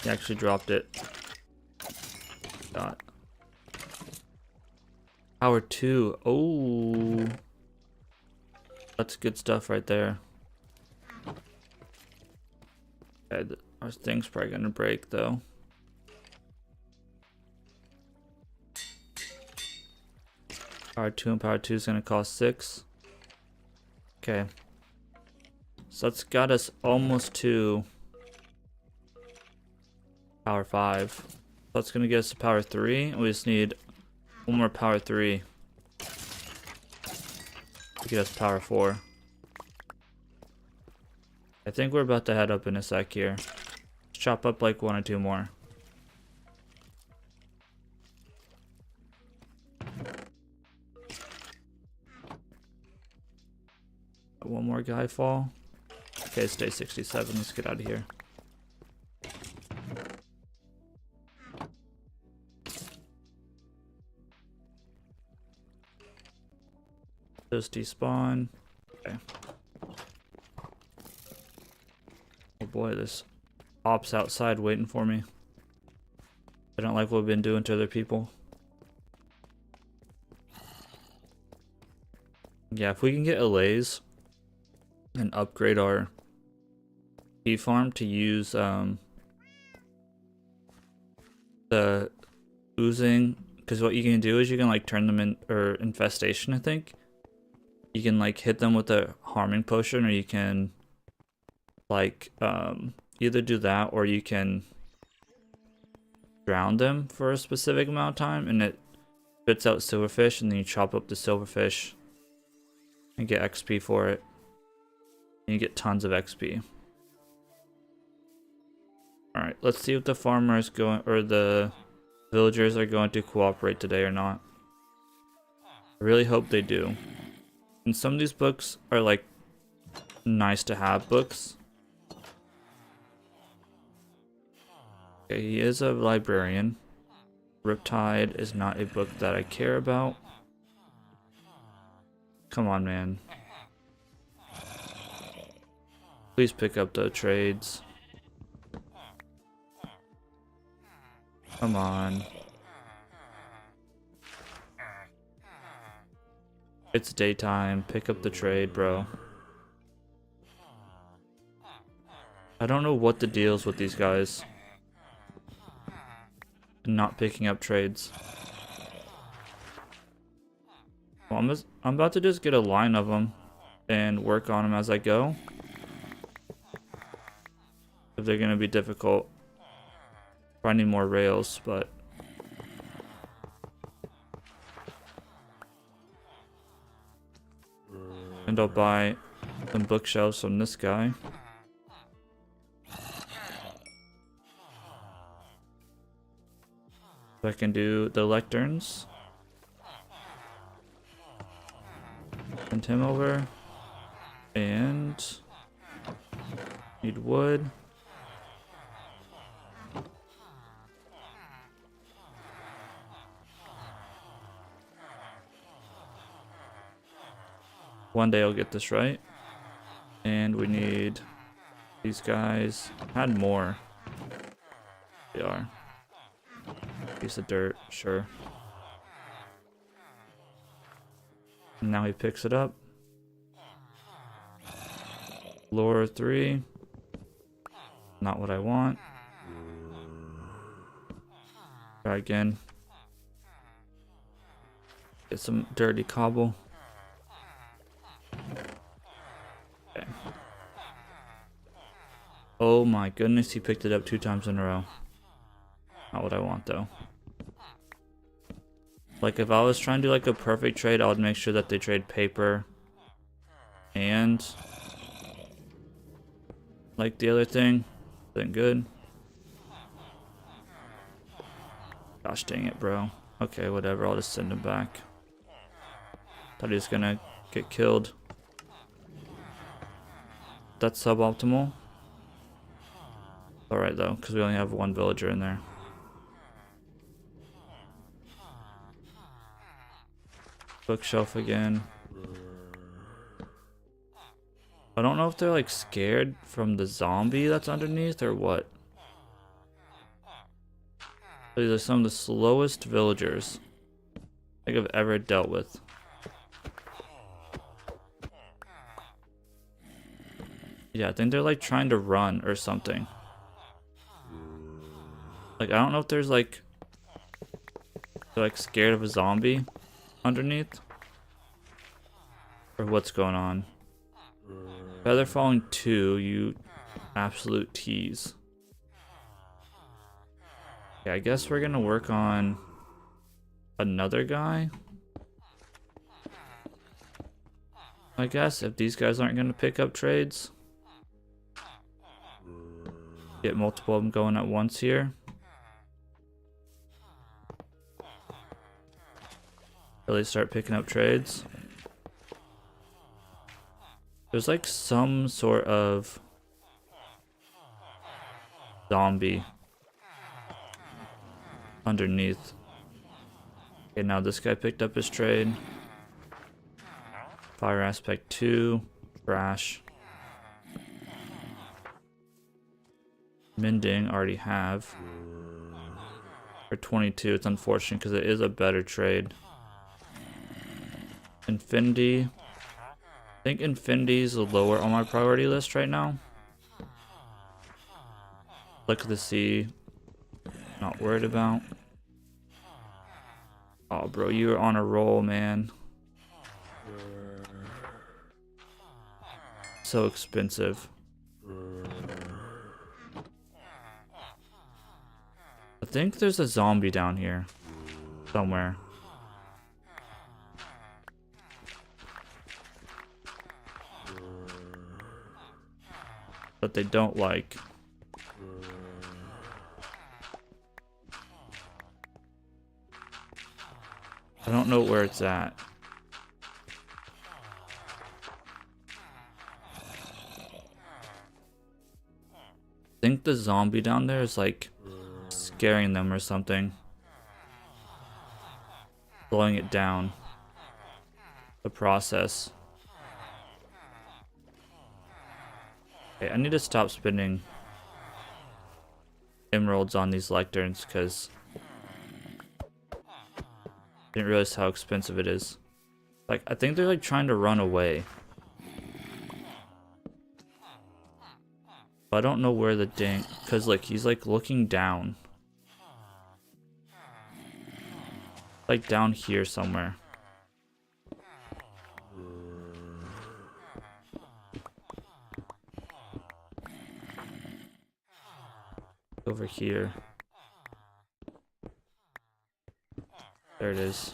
He actually dropped it. Got power 2. Oh, that's good stuff right there. Okay, our thing's probably gonna break though. Power 2 and power 2 is gonna cost 6. Okay, so that's got us almost to power 5. That's gonna get us to power 3. We just need one more power 3 to get us power 4. I think we're about to head up in a sec here. Let's chop up like 1 or 2 more. One more guy fall. Okay, stay 67. Let's get out of here. Those despawn. Okay. Oh boy, this ops outside waiting for me. I don't like what we've been doing to other people. Yeah, if we can get allays and upgrade our bee farm to use the oozing, because what you can do is you can like turn them in, or infestation I think, You can like hit them with a harming potion, or you can like either do that, or you can drown them for a specific amount of time and it spits out silverfish, and then you chop up the silverfish and get XP for it. And you get tons of XP. Alright, let's see if the farmer is going, or the villagers are going to cooperate today or not. I really hope they do. And some of these books are like nice to have books. Okay, he is a librarian. Riptide is not a book that I care about. Come on, man. Please pick up the trades. Come on. It's daytime. Pick up the trade, bro. I don't know what the deal is with these guys. Not picking up trades. Well, I'm about to just get a line of them and work on them as I go. If they're gonna be difficult. Finding more rails, but and I'll buy some bookshelves from this guy. I can do the lecterns. Send him over. And need wood. One day I'll get this right. And we need these guys. Had more. They are. Piece of dirt, sure. And now he picks it up. Lure 3. Not what I want. Try again. Get some dirty cobble. Okay. Oh my goodness, he picked it up 2 times in a row. Not what I want though. Like if I was trying to do like a perfect trade, I would make sure that they trade paper and like the other thing. Isn't good. Gosh dang it, bro. Okay, whatever, I'll just send him back. Thought he was gonna get killed. That's suboptimal. Alright though, because we only have 1 villager in there. Bookshelf again. I don't know if they're like scared from the zombie that's underneath or what. These are some of the slowest villagers I think I've ever dealt with. Yeah, I think they're like trying to run or something. Like I don't know if there's like they're like scared of a zombie underneath or what's going on. Feather falling 2, you absolute tease. Yeah, I guess we're gonna work on another guy. I guess if these guys aren't gonna pick up trades. Get multiple of them going at once here. Really start picking up trades. There's like some sort of zombie underneath. Okay, now this guy picked up his trade. Fire aspect 2, trash. Mending, already have. For 22, it's unfortunate because it is a better trade. Infinity. I think Infinity is lower on my priority list right now. Look at the sea. Not worried about. Oh, bro, you're on a roll, man. so expensive. I think there's a zombie down here somewhere. But they don't like. I don't know where it's at. I think the zombie down there is like scaring them or something. Slowing it down. The process. Okay, I need to stop spending emeralds on these lecterns because I didn't realize how expensive it is. Like, I think they're like trying to run away. But I don't know where the dang, because like he's like looking down. Like down here somewhere. Over here. There it is.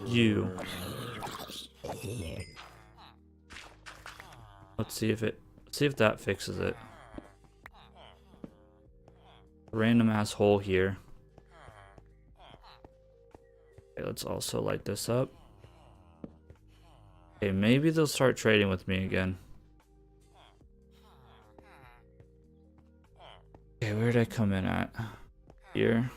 You. Let's see if that fixes it. Random ass hole here. Okay, let's also light this up. Okay, maybe they'll start trading with me again. Okay, where did I come in at? Here.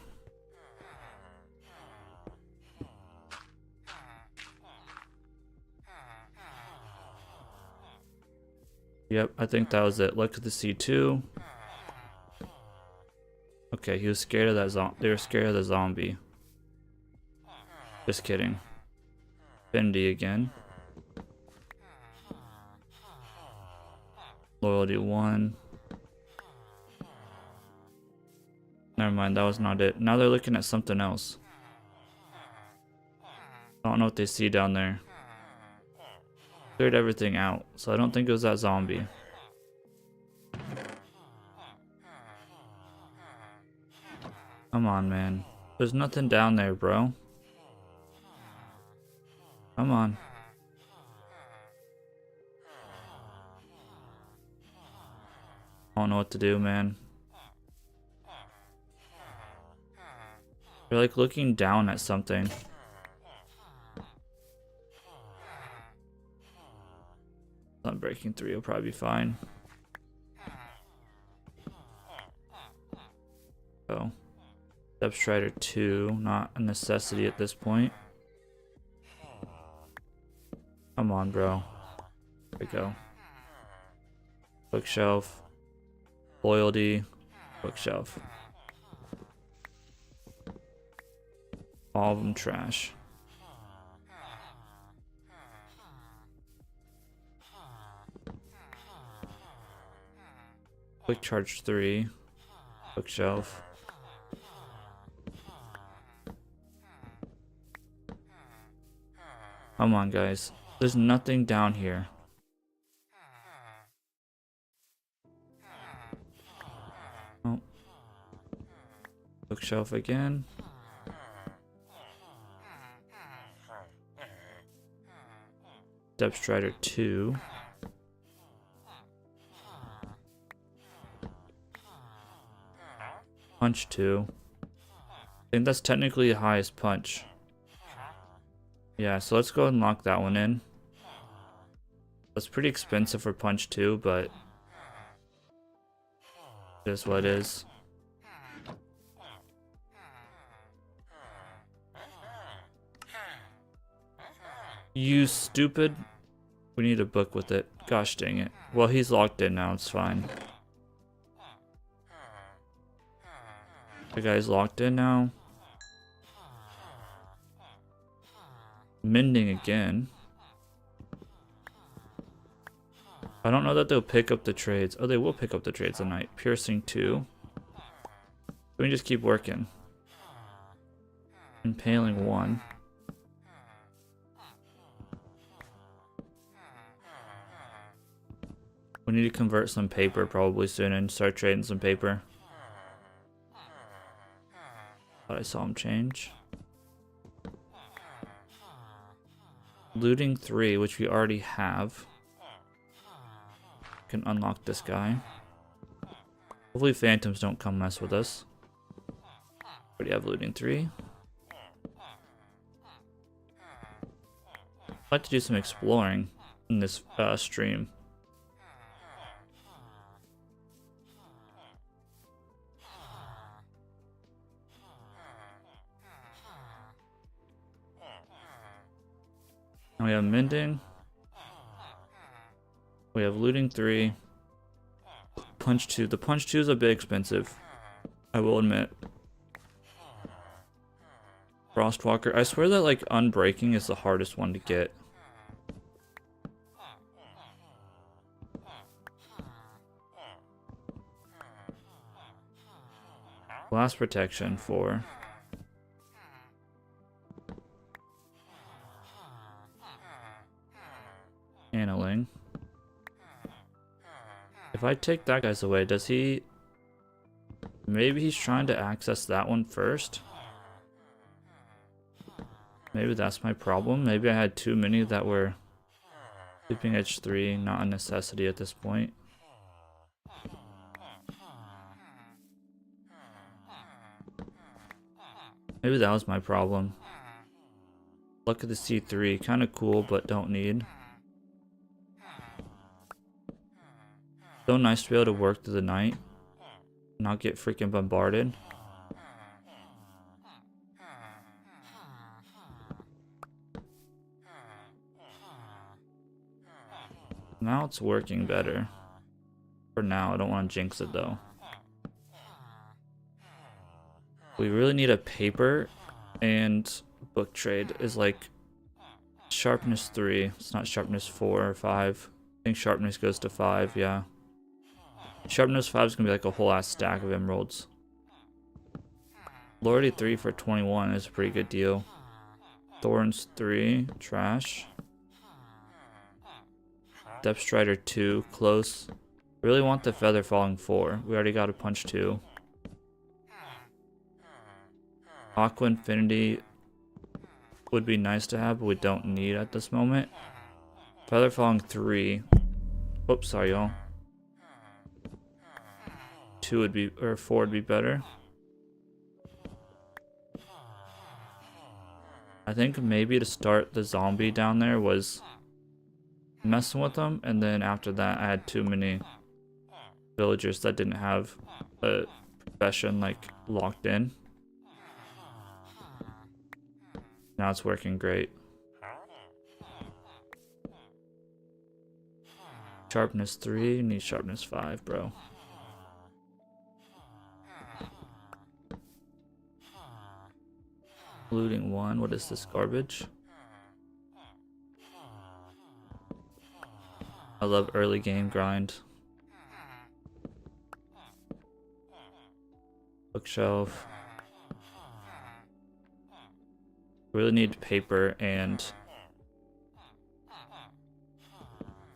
Yep, I think that was it. Look at the C2. Okay, he was scared of that they were scared of the zombie. Just kidding. Bendy again. Loyalty 1. Never mind, that was not it. Now they're looking at something else. I don't know what they see down there. Cleared everything out, so I don't think it was that zombie. Come on, man. There's nothing down there, bro. Come on. I don't know what to do, man. They're like looking down at something. Not breaking 3 will probably be fine. Oh. Depth Strider 2, not a necessity at this point. Come on, bro. There we go. Bookshelf. Loyalty. Bookshelf. All of them trash. Quick charge 3. Bookshelf. Come on, guys. There's nothing down here. Oh. Bookshelf again. Depth Strider 2. Punch 2. I think that's technically the highest punch. Yeah, so let's go ahead and lock that one in. That's pretty expensive for punch 2, but it is what it is. You stupid. We need a book with it. Gosh dang it. Well, he's locked in now, it's fine. The guy's locked in now. Mending again. I don't know that they'll pick up the trades. Oh, they will pick up the trades tonight. Piercing 2. Let me just keep working. Impaling 1. We need to convert some paper probably soon and start trading some paper. Thought I saw him change. Looting 3, which we already have. Can unlock this guy. Hopefully phantoms don't come mess with us. Already have looting 3. I'd like to do some exploring in this stream. We have mending. We have looting 3. Punch 2. The punch 2 is a bit expensive, I will admit. Frostwalker. I swear that like unbreaking is the hardest one to get. Blast protection 4. Handling. If I take that guy's away, does he... Maybe he's trying to access that one first? Maybe that's my problem. Maybe I had too many that were Sleeping Edge 3, not a necessity at this point. Maybe that was my problem. Luck of the C3, kind of cool, but don't need. So nice to be able to work through the night, not get freaking bombarded. Now it's working better. For now, I don't want to jinx it though. We really need a paper, and book trade is like sharpness 3. It's not sharpness 4 or 5. I think sharpness goes to 5, yeah. Sharpness 5 is going to be like a whole ass stack of emeralds. Lordy 3 for 21 is a pretty good deal. Thorns 3, trash. Depth Strider 2, close. Really want the Feather Falling 4. We already got a punch 2. Aqua Infinity would be nice to have, but we don't need at this moment. Feather Falling 3. Oops, sorry y'all. 2 would be, or 4 would be better. I think maybe to start the zombie down there was messing with them, and then after that I had too many villagers that didn't have a profession like locked in. Now it's working great. Sharpness 3, need sharpness 5, bro. Looting 1, what is this garbage? I love early game grind. Bookshelf. Really need paper and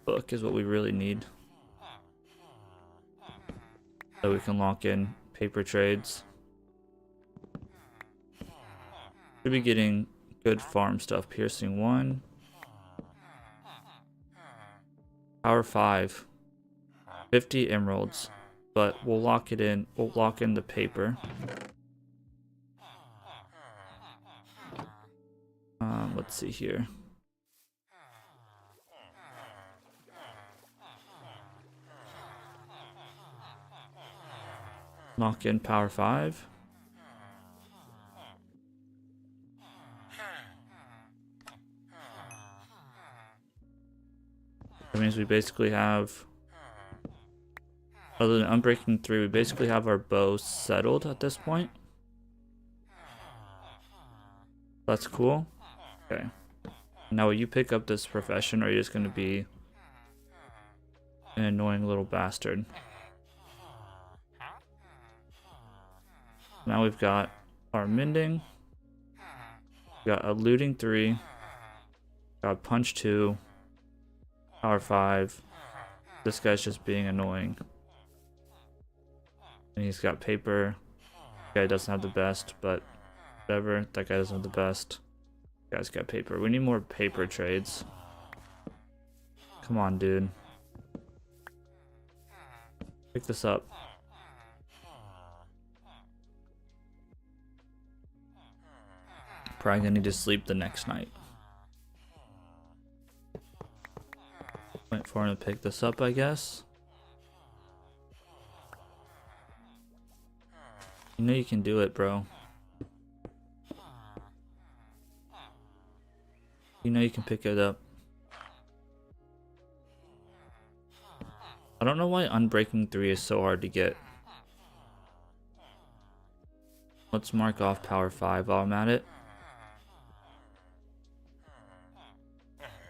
book is what we really need. So we can lock in paper trades. Should be getting good farm stuff. Piercing 1. Power 5. 50 emeralds. But we'll lock it in. We'll lock in the paper. Let's see here. Lock in power 5. That means we basically have, other than Unbreaking 3, we basically have our bow settled at this point. That's cool. Okay. Now will you pick up this profession, or are you just going to be An annoying little bastard. Now we've got our mending. We got a looting 3. Got punch 2. Power 5. This guy's just being annoying. And he's got paper. That guy doesn't have the best, but whatever. That guy doesn't have the best. That guy's got paper. We need more paper trades. Come on, dude. Pick this up. Probably gonna need to sleep the next night. Wait for him to pick this up, I guess. You know you can do it, bro. You know you can pick it up. I don't know why Unbreaking 3 is so hard to get. Let's mark off Power 5 while I'm at it.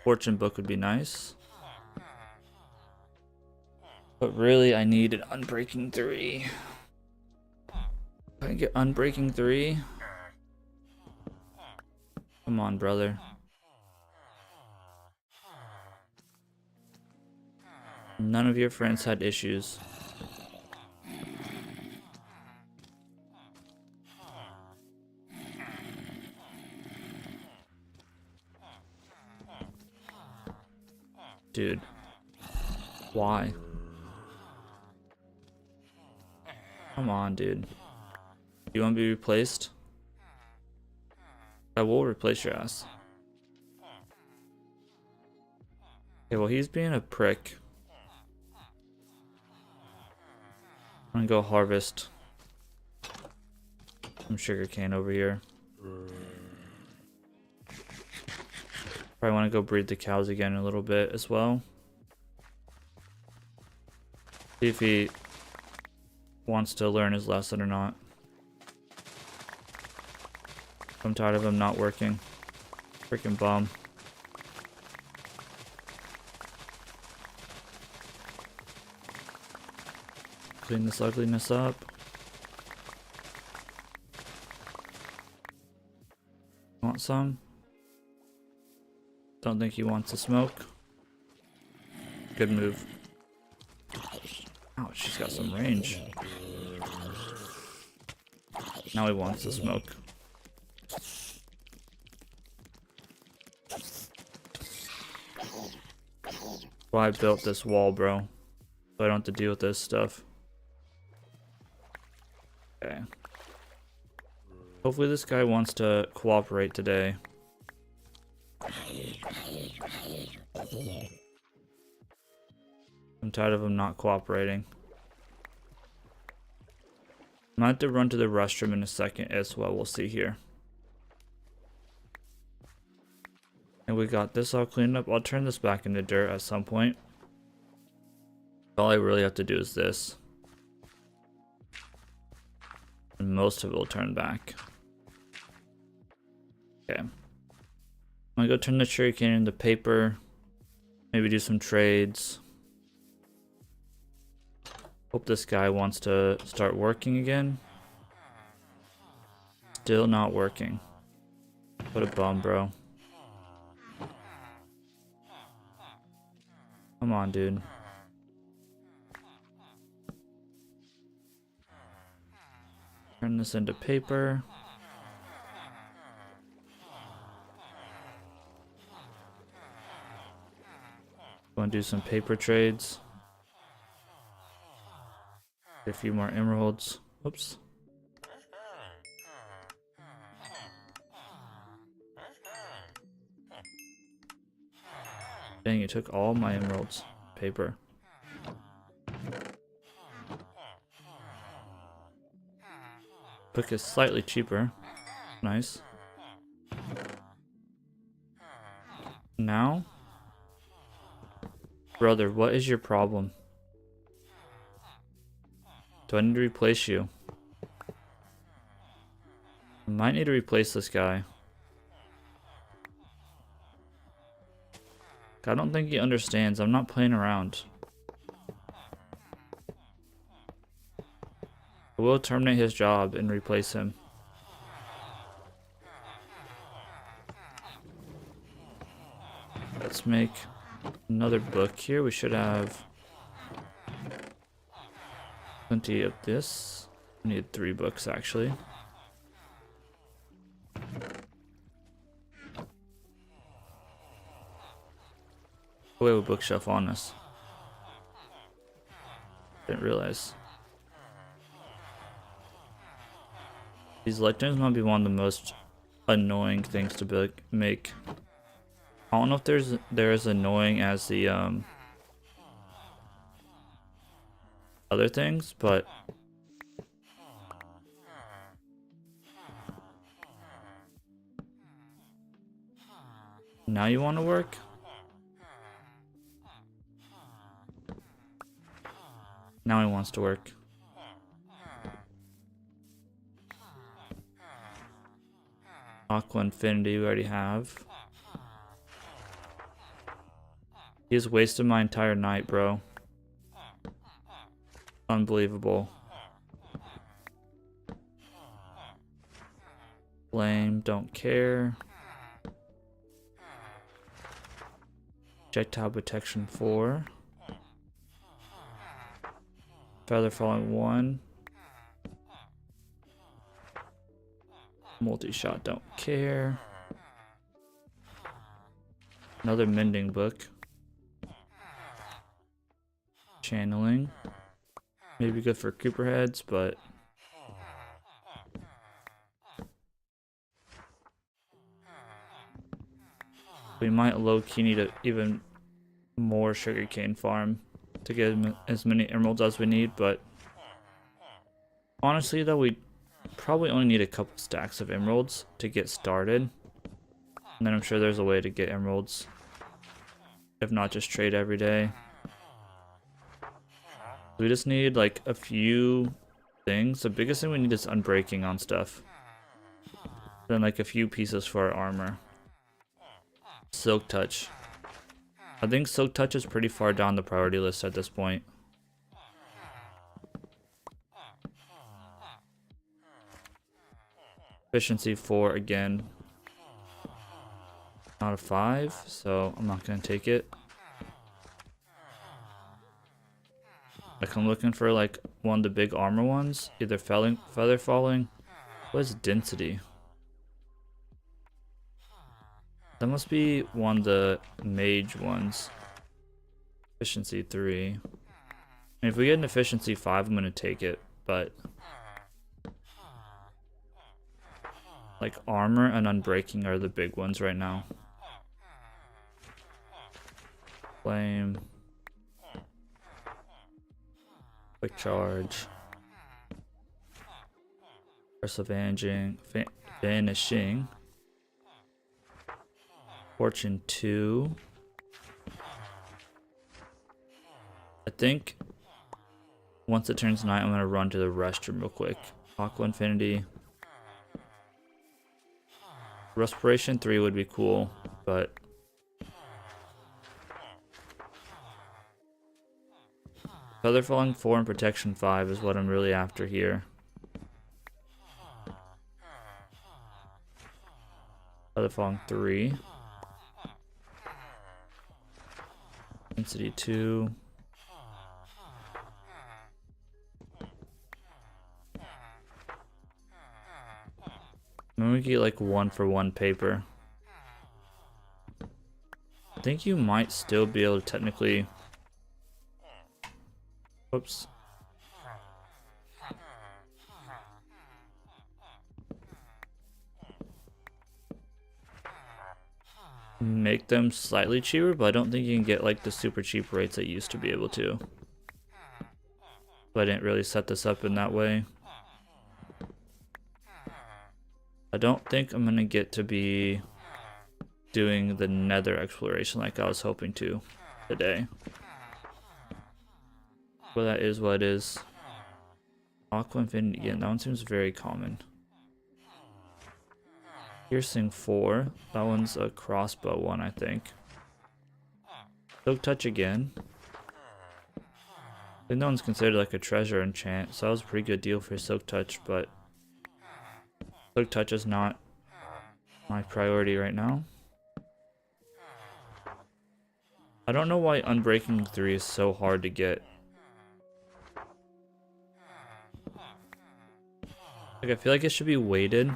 Fortune Book would be nice. But really, I need an Unbreaking 3. If I can get Unbreaking 3. Come on, brother. None of your friends had issues. Dude. Why? Come on, dude. You want to be replaced? I will replace your ass. Okay, well, he's being a prick. I'm gonna go harvest some sugarcane over here. Probably want to go breed the cows again in a little bit as well. See if he wants to learn his lesson or not. I'm tired of him not working. Freaking bum. Clean this ugliness up. Want some? Don't think he wants to smoke. Good move. Oh, she's got some range. Now he wants to smoke. Why I built this wall, bro. So I don't have to deal with this stuff. Okay. Hopefully this guy wants to cooperate today. I'm tired of him not cooperating. I might have to run to the restroom in a second as well. We'll see here. And we got this all cleaned up. I'll turn this back into dirt at some point. All I really have to do is this. And most of it will turn back. Okay. I'm gonna go turn the sugarcane into paper. Maybe do some trades. Hope this guy wants to start working again. Still not working. What a bum, bro. Come on, dude. Turn this into paper. Want to do some paper trades. Get a few more emeralds. Oops. Dang, you took all my emeralds. Paper. Book is slightly cheaper. Nice. Now? Brother, what is your problem? Do I need to replace you? I might need to replace this guy. I don't think he understands. I'm not playing around. I will terminate his job and replace him. Let's make another book here. We should have plenty of this. We need 3 books actually. Oh, we have a bookshelf on us. Didn't realize. These legends might be one of the most annoying things to make. I don't know if they're as annoying as the other things, but now you want to work? Now he wants to work. Aqua Infinity we already have. He's wasted my entire night, bro. Unbelievable. Flame, don't care. Projectile protection 4. Feather falling 1. Multi-shot, don't care. Another mending book. Channeling. Maybe good for creeper heads, but we might low-key need even more sugarcane farm to get as many emeralds as we need, but honestly though, we probably only need a couple stacks of emeralds to get started, and then I'm sure there's a way to get emeralds, if not just trade every day. We just need like a few things. The biggest thing we need is unbreaking on stuff, then like a few pieces for our armor. Silk touch. I think Silk Touch is pretty far down the priority list at this point. Efficiency 4 again. Not a 5, so I'm not going to take it. Like I'm looking for like one of the big armor ones. Either feather falling. What is density? That must be one of the mage ones. Efficiency 3. And if we get an efficiency 5, I'm gonna take it, but like armor and unbreaking are the big ones right now. Flame. Quick charge. Curse of vanishing. Fortune 2. I think once it turns night, I'm gonna run to the restroom real quick. Aqua Infinity. Respiration 3 would be cool, but Feather Falling 4 and Protection 5 is what I'm really after here. Feather Falling 3. Density 2. Then we get like 1-for-1 paper. I think you might still be able to technically... Whoops. Make them slightly cheaper, but I don't think you can get like the super cheap rates that you used to be able to. So I didn't really set this up in that way. I don't think I'm gonna get to be doing the nether exploration like I was hoping to today. But that is what it is. Aqua Infinity again, that one seems very common. Piercing 4, that one's a crossbow one, I think. Silk Touch again. I think that one's considered like a treasure enchant, so that was a pretty good deal for Silk Touch, but Silk Touch is not my priority right now. I don't know why Unbreaking 3 is so hard to get. Like, I feel like it should be weighted.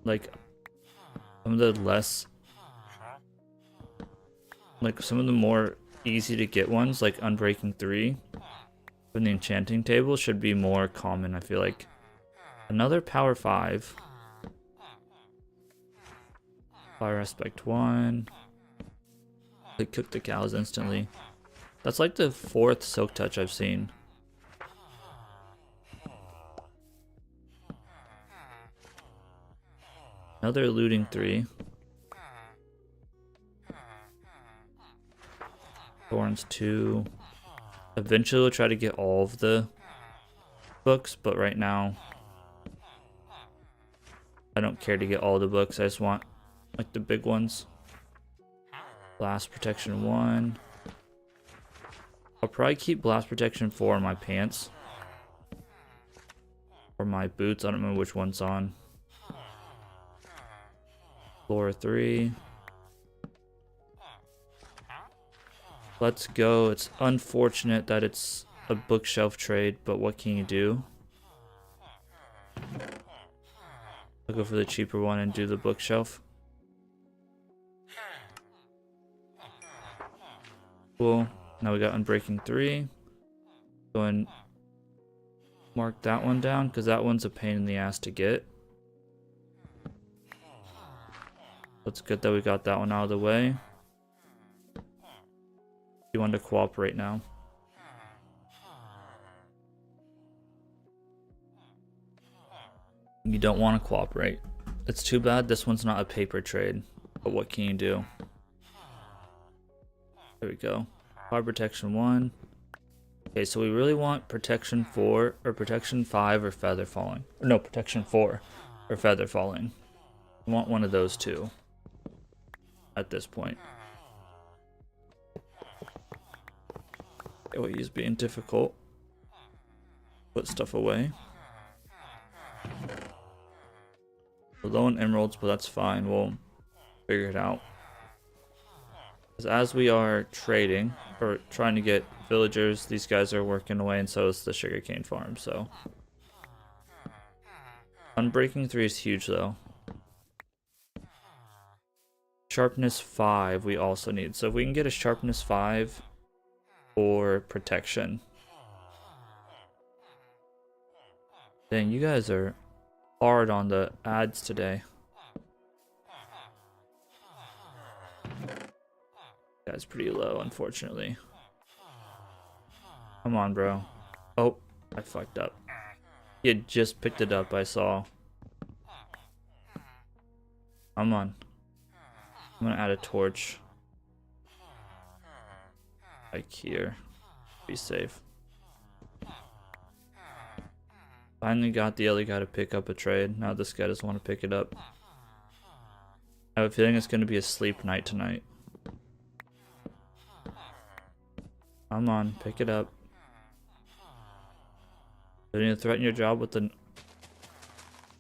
Like, some of the less... Like, some of the more easy to get ones, like Unbreaking 3, from the enchanting table should be more common, I feel like. Another Power 5. Fire Aspect 1. They cook the cows instantly. That's like the 4th Silk Touch I've seen. Another Looting 3. Thorns 2. Eventually we'll try to get all of the books, but right now I don't care to get all the books. I just want like the big ones. Blast Protection 1. I'll probably keep Blast Protection 4 on my pants. Or my boots. I don't remember which one's on. Floor 3. Let's go. It's unfortunate that it's a bookshelf trade, but what can you do? I'll go for the cheaper one and do the bookshelf. Cool. Now we got Unbreaking 3. Go and mark that one down, because that one's a pain in the ass to get. It's good that we got that one out of the way. You want to cooperate now. You don't want to cooperate. It's too bad this one's not a paper trade, but what can you do? There we go. Fire Protection 1. Okay, so we really want Protection 4 or Protection 5 or Feather Falling. No, Protection 4 or Feather Falling. We want one of those two at this point. Oh, he's being difficult. Put stuff away. We're low on emeralds, but that's fine. We'll figure it out. Because as we are trading, or trying to get villagers, these guys are working away, and so is the sugarcane farm, so. Unbreaking 3 is huge, though. Sharpness 5 we also need. So if we can get a Sharpness 5 for protection. Dang, you guys are hard on the ads today. That's pretty low, unfortunately. Come on, bro. Oh, I fucked up. He had just picked it up, I saw. Come on. I'm gonna add a torch. Like here. Be safe. Finally got the other guy to pick up a trade. Now this guy doesn't want to pick it up. I have a feeling it's gonna be a sleep night tonight. Come on, pick it up. Do you need to threaten your job with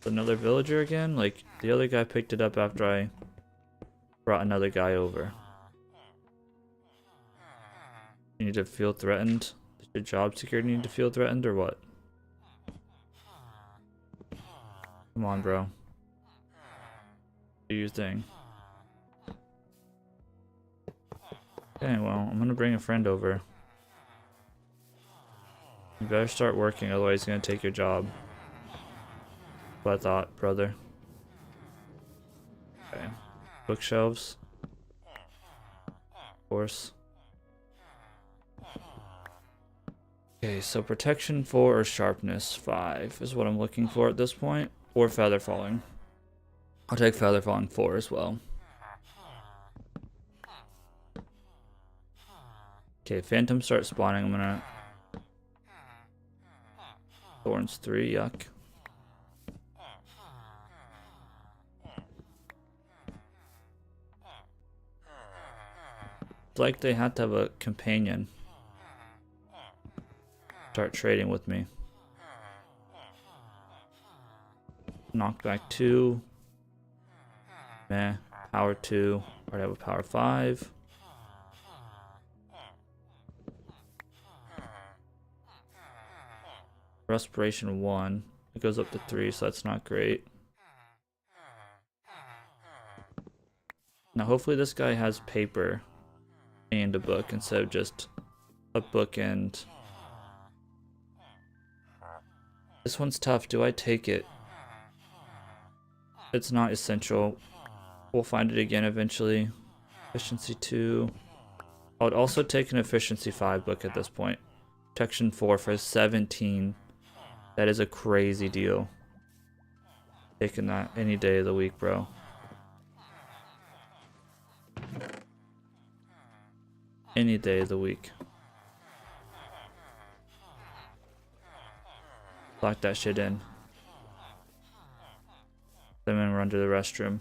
another villager again? Like, the other guy picked it up after I brought another guy over. You need to feel threatened? Does your job security need to feel threatened or what? Come on, bro. Do your thing. Okay, well, I'm gonna bring a friend over. You better start working, otherwise he's gonna take your job. That's what I thought, brother. Okay. Bookshelves. Of course. Okay, so protection 4 or sharpness 5 is what I'm looking for at this point. Or feather falling. I'll take feather falling 4 as well. Okay, phantoms start spawning. I'm gonna... Thorns 3, yuck. It's like they had to have a companion. start trading with me. Knockback 2. Meh. Power 2. Already have a power 5. Respiration 1. It goes up to 3, so that's not great. Now hopefully this guy has paper and a book instead of just a book and... This one's tough. Do I take it? It's not essential. We'll find it again eventually. Efficiency 2. I would also take an efficiency 5 book at this point. Protection 4 for 17. That is a crazy deal. Taking that any day of the week, bro. Any day of the week. Lock that shit in. Then I'm gonna run to the restroom.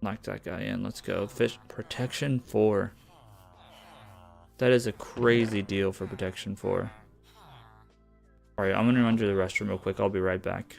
Knock that guy in. Let's go. Fish protection 4. That is a crazy deal for protection 4. Alright, I'm gonna run to the restroom real quick. I'll be right back.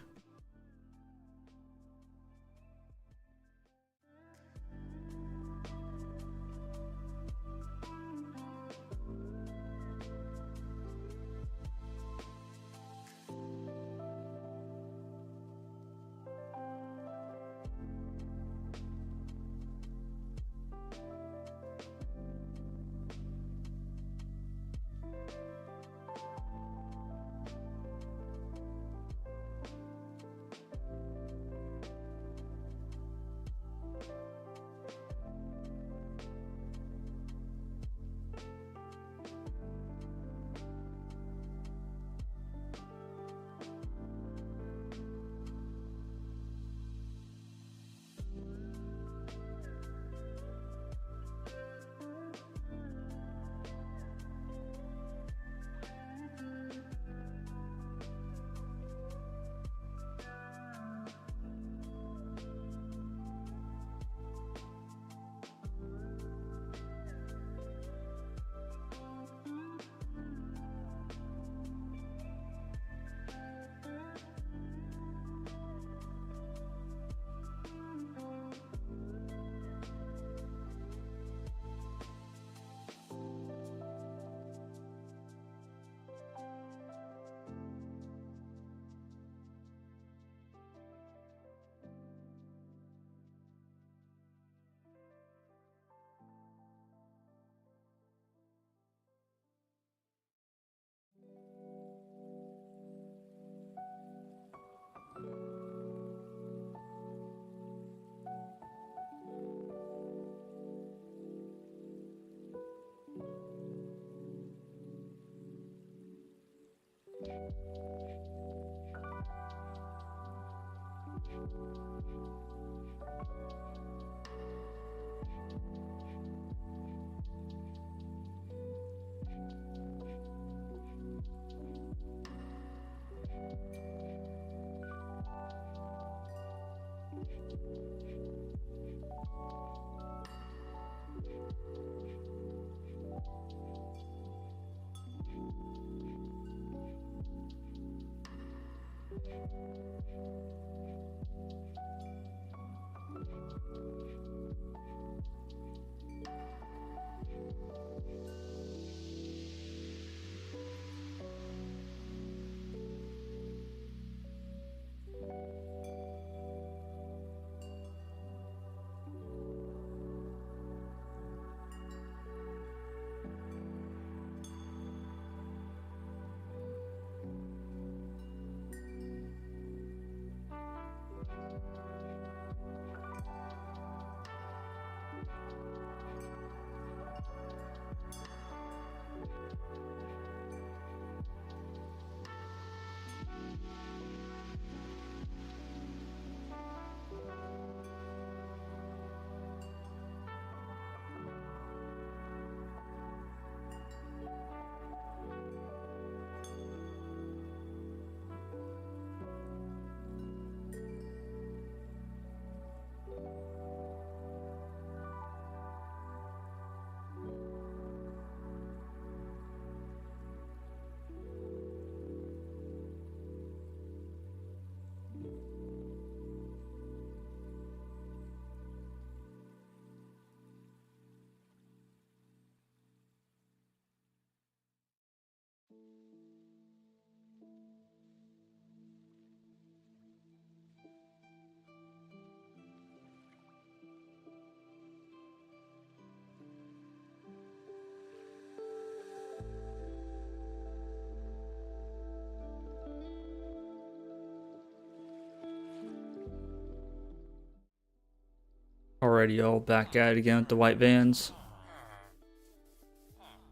Alrighty, y'all, back at it again with the white vans.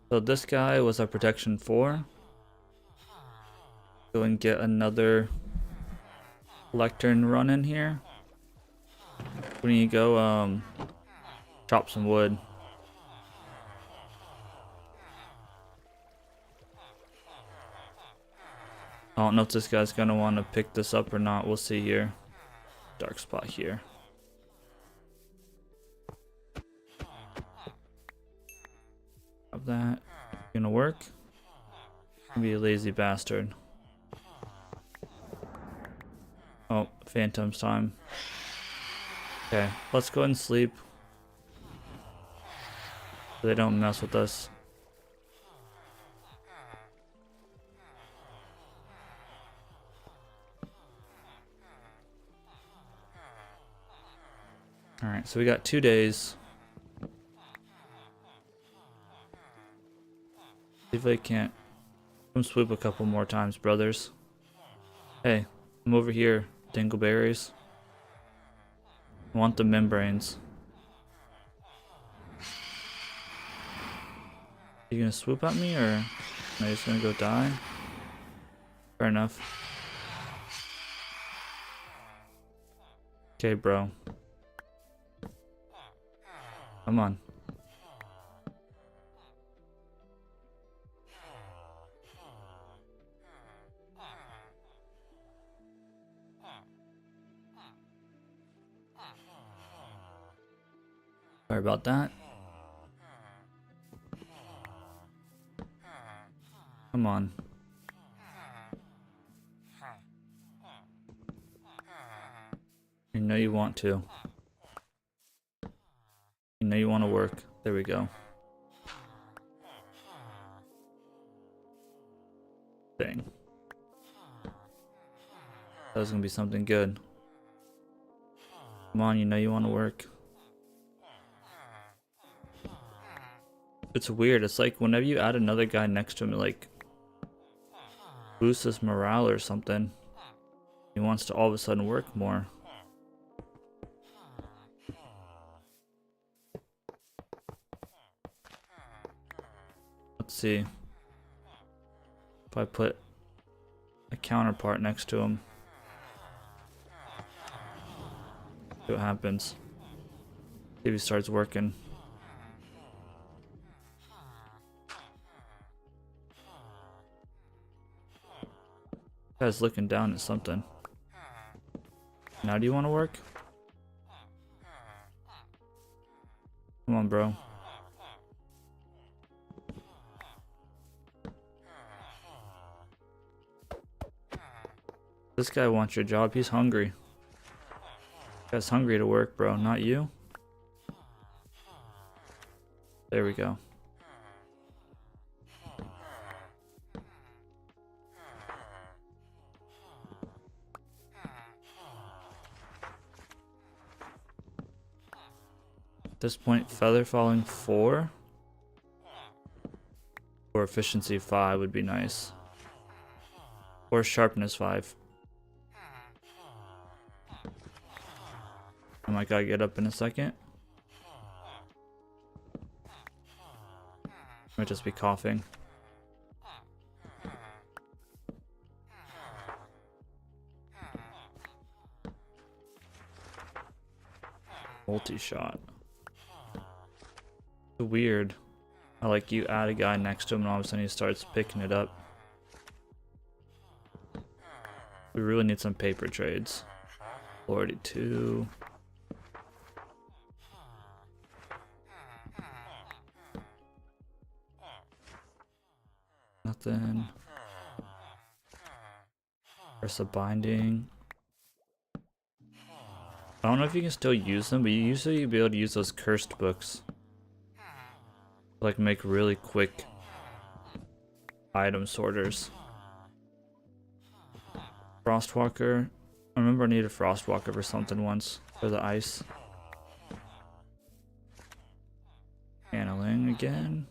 So this guy was our protection 4. Go and get another lectern run in here. We need to go chop some wood. I don't know if this guy's gonna want to pick this up or not. We'll see here. Dark spot here. Of that. Gonna work? Be a lazy bastard. Oh, phantom's time. Okay, let's go ahead and sleep. So they don't mess with us. Alright, so we got 2 days. See if I can't come swoop a couple more times, brothers. Hey, I'm over here, dingleberries. I want the membranes. You gonna swoop at me, or am I just gonna go die? Fair enough. Okay, bro. Come on. Sorry about that. Come on. You know you want to. You know you want to work. There we go. Dang. That was gonna be something good. Come on, you know you want to work. It's weird. It's like whenever you add another guy next to him, it like boosts his morale or something. He wants to all of a sudden work more. Let's see if I put a counterpart next to him. See what happens. See if he starts working. Guy's looking down at something. Now do you want to work? Come on, bro. This guy wants your job. He's hungry. Guy's hungry to work, bro. Not you. There we go. At this point, feather falling 4 or efficiency 5 would be nice. Or sharpness 5. I might gotta get up in a second. Might just be coughing. Multi-shot. Weird. I like you add a guy next to him and all of a sudden he starts picking it up. We really need some paper trades. 42. Nothing. There's a binding. I don't know if you can still use them, but you usually be able to use those cursed books. Like make really quick item sorters. Frostwalker. I remember I needed a Frostwalker for something once. For the ice. Paneling again.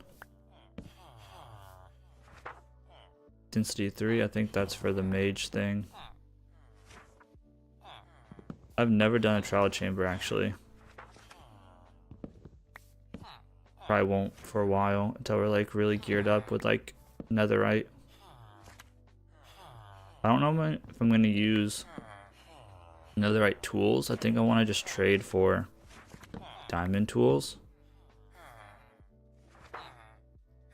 Density 3, I think that's for the mage thing. I've never done a trial chamber actually. Probably won't for a while until we're like really geared up with like netherite. I don't know if I'm going to use netherite tools. I think I want to just trade for diamond tools.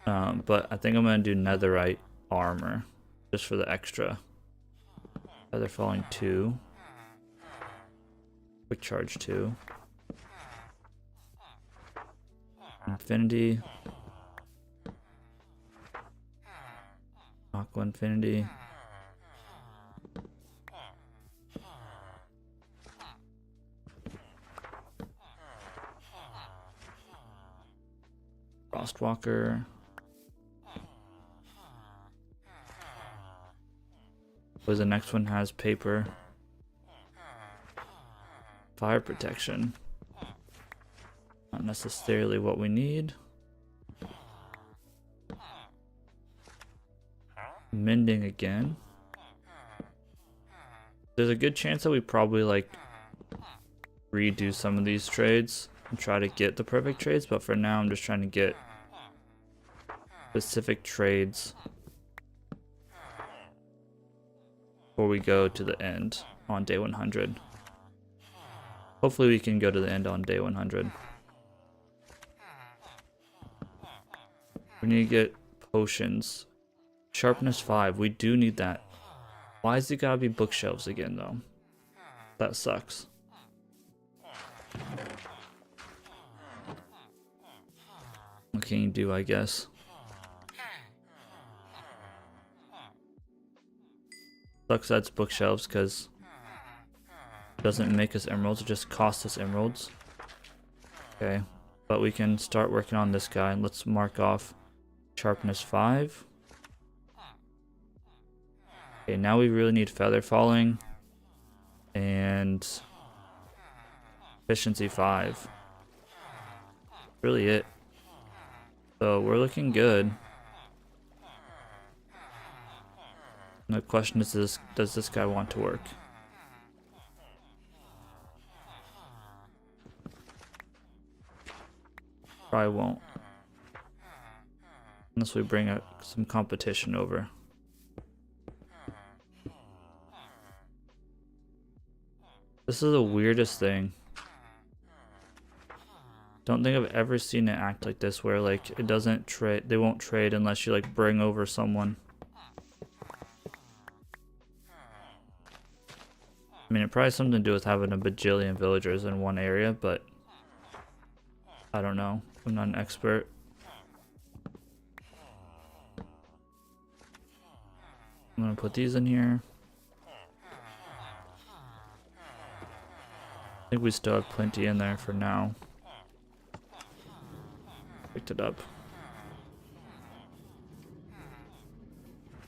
But I think I'm going to do netherite armor just for the extra. Feather falling 2. Quick charge 2. Infinity. Aqua infinity. Frostwalker. But the next one has paper. Fire protection. Not necessarily what we need. Mending again. There's a good chance that we probably like redo some of these trades and try to get the perfect trades, but for now I'm just trying to get specific trades before we go to the end on day 100. Hopefully we can go to the end on day 100. We need to get potions. Sharpness 5, we do need that. Why is it gotta be bookshelves again though? That sucks. What can you do, I guess? Sucks that's bookshelves because it doesn't make us emeralds, it just costs us emeralds. Okay, but we can start working on this guy. Let's mark off sharpness 5. Okay, now we really need feather falling and efficiency 5. Really it. So we're looking good. And the question is, does this guy want to work? Probably won't. Unless we bring some competition over. This is the weirdest thing. Don't think I've ever seen it act like this where like it doesn't trade, they won't trade unless you like bring over someone. I mean, it probably has something to do with having a bajillion villagers in one area, but I don't know. I'm not an expert. I'm gonna put these in here. I think we still have plenty in there for now. Picked it up.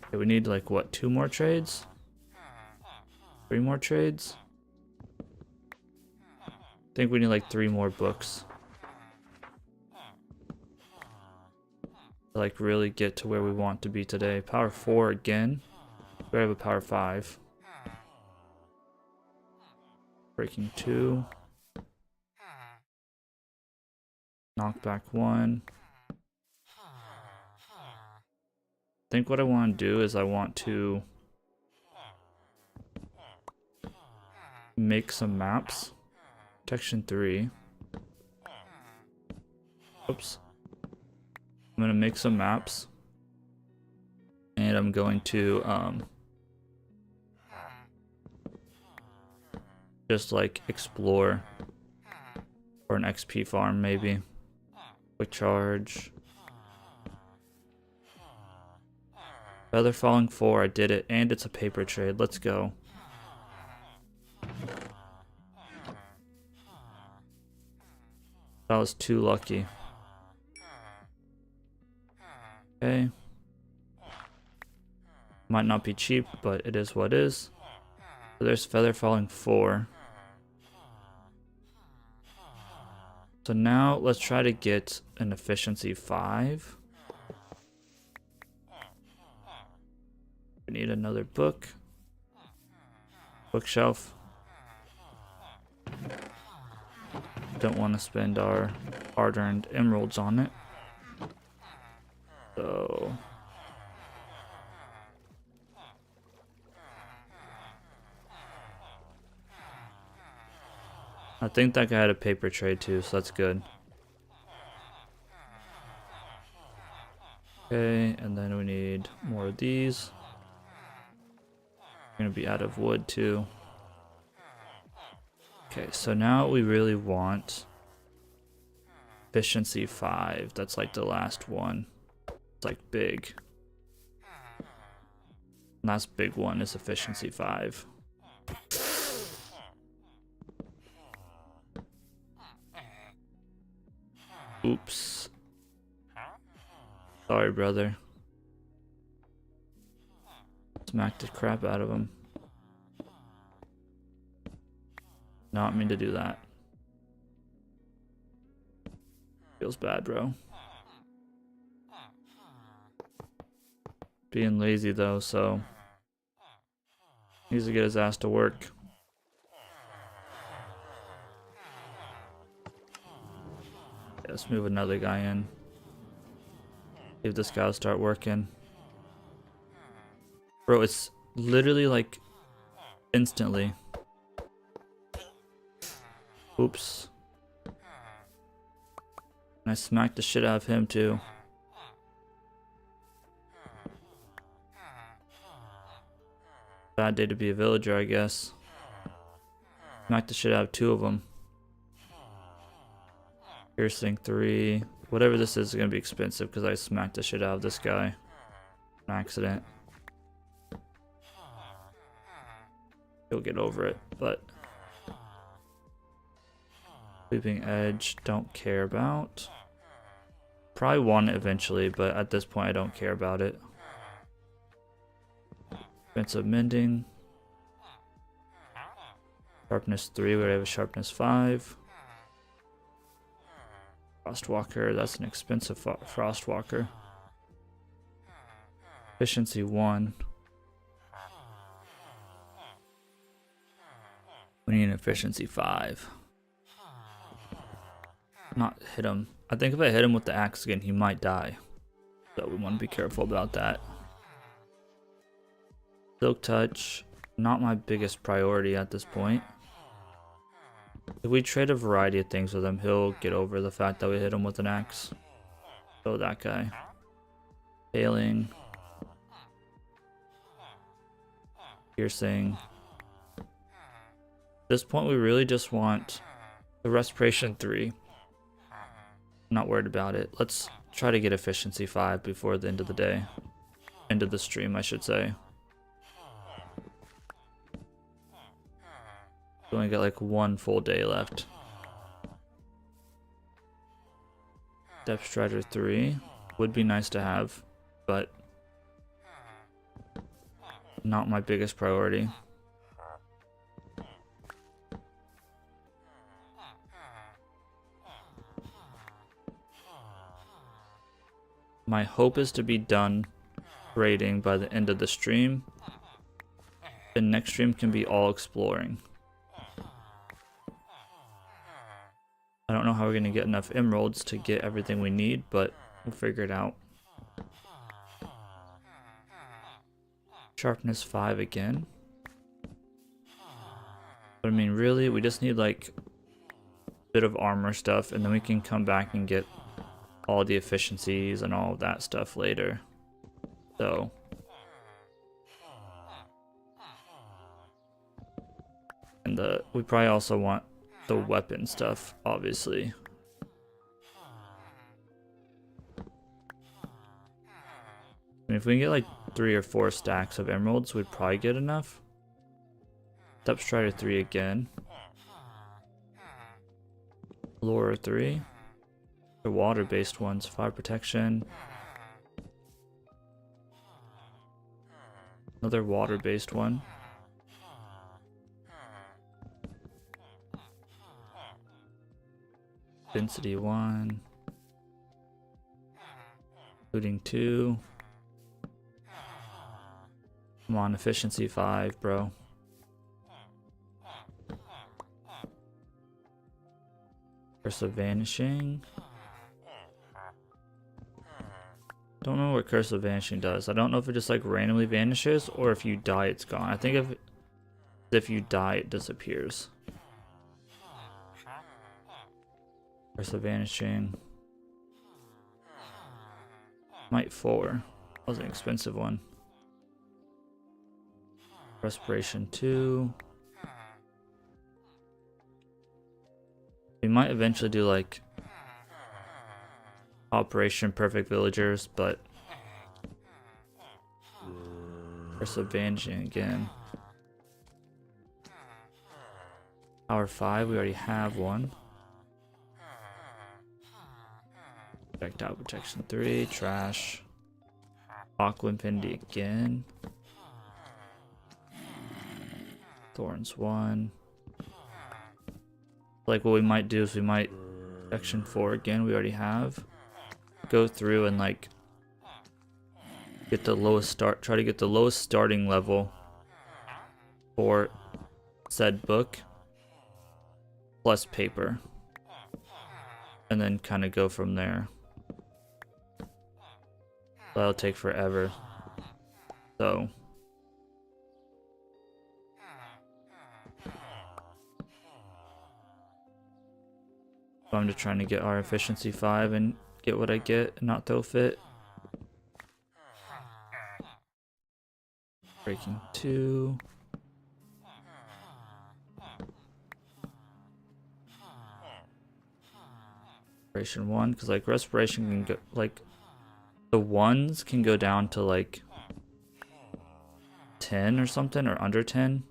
Okay, we need like what, 2 more trades? 3 more trades? I think we need like 3 more books. To like really get to where we want to be today. Power 4 again. We have a power 5. Breaking 2. Knockback 1. I think what I want to do is I want to make some maps. Protection 3. Oops. I'm going to make some maps. And I'm going to just like explore for an XP farm maybe. Quick charge. Feather falling 4, I did it, and it's a paper trade. Let's go. That was too lucky. Okay. Might not be cheap, but it is what it is. So there's feather falling 4. So now let's try to get an efficiency 5. We need another book. Bookshelf. Don't want to spend our hard-earned emeralds on it. So I think that guy had a paper trade too, so that's good. Okay, and then we need more of these. We're gonna be out of wood too. Okay, so now we really want efficiency 5. That's like the last one. It's like big. Last big one is efficiency 5. Oops. Sorry, brother. Smacked the crap out of him. Not mean to do that. Feels bad, bro. Being lazy though, so needs to get his ass to work. Yeah, let's move another guy in. See if this guy will start working. Bro, it's literally like instantly. Oops. And I smacked the shit out of him too. Bad day to be a villager, I guess. Smacked the shit out of 2 of them. Piercing 3. Whatever this is gonna be expensive because I smacked the shit out of this guy. An accident. He'll get over it, but Sweeping Edge, don't care about. Probably want it eventually, but at this point I don't care about it. Defensive Mending. Sharpness 3, we already have a Sharpness 5. Frostwalker, that's an expensive Frostwalker. Efficiency 1. We need an efficiency 5. Not hit him. I think if I hit him with the axe again, he might die. So we want to be careful about that. Silk Touch, not my biggest priority at this point. If we trade a variety of things with him, he'll get over the fact that we hit him with an axe. So that guy. Failing. Piercing. At this point, we really just want the Respiration 3. I'm not worried about it. Let's try to get efficiency 5 before the end of the day. End of the stream, I should say. We only got like 1 full day left. Depth Strider 3 would be nice to have, but not my biggest priority. My hope is to be done raiding by the end of the stream. The next stream can be all exploring. I don't know how we're going to get enough emeralds to get everything we need, but we'll figure it out. Sharpness 5 again. But I mean, really, we just need like a bit of armor stuff, and then we can come back and get all the efficiencies and all of that stuff later. So and we probably also want the weapon stuff, obviously. I mean, if we can get like 3 or 4 stacks of emeralds, we'd probably get enough. Depth Strider 3 again. Lure 3. The water-based ones, fire protection. Another water-based one. Density 1. Looting 2. Come on, efficiency 5, bro. Curse of Vanishing. Don't know what Curse of Vanishing does. I don't know if it just like randomly vanishes or if you die it's gone. I think if you die it disappears. Curse of Vanishing. Might 4. That was an expensive one. Respiration 2. We might eventually do like Operation Perfect Villagers, but Curse of Vanishing again. Power 5, we already have one. Projectile Protection 3, trash. Aqua Infinity again. Thorns 1. Like what we might do is we might Protection 4 again, we already have. Go through and like get the lowest start, try to get the lowest starting level for said book plus paper, and then kind of go from there. That'll take forever, so I'm just trying to get our efficiency 5 and get what I get and not throw fit. Breaking 2. Respiration 1, because like respiration can go like the ones can go down to like 10 or something, or under 10.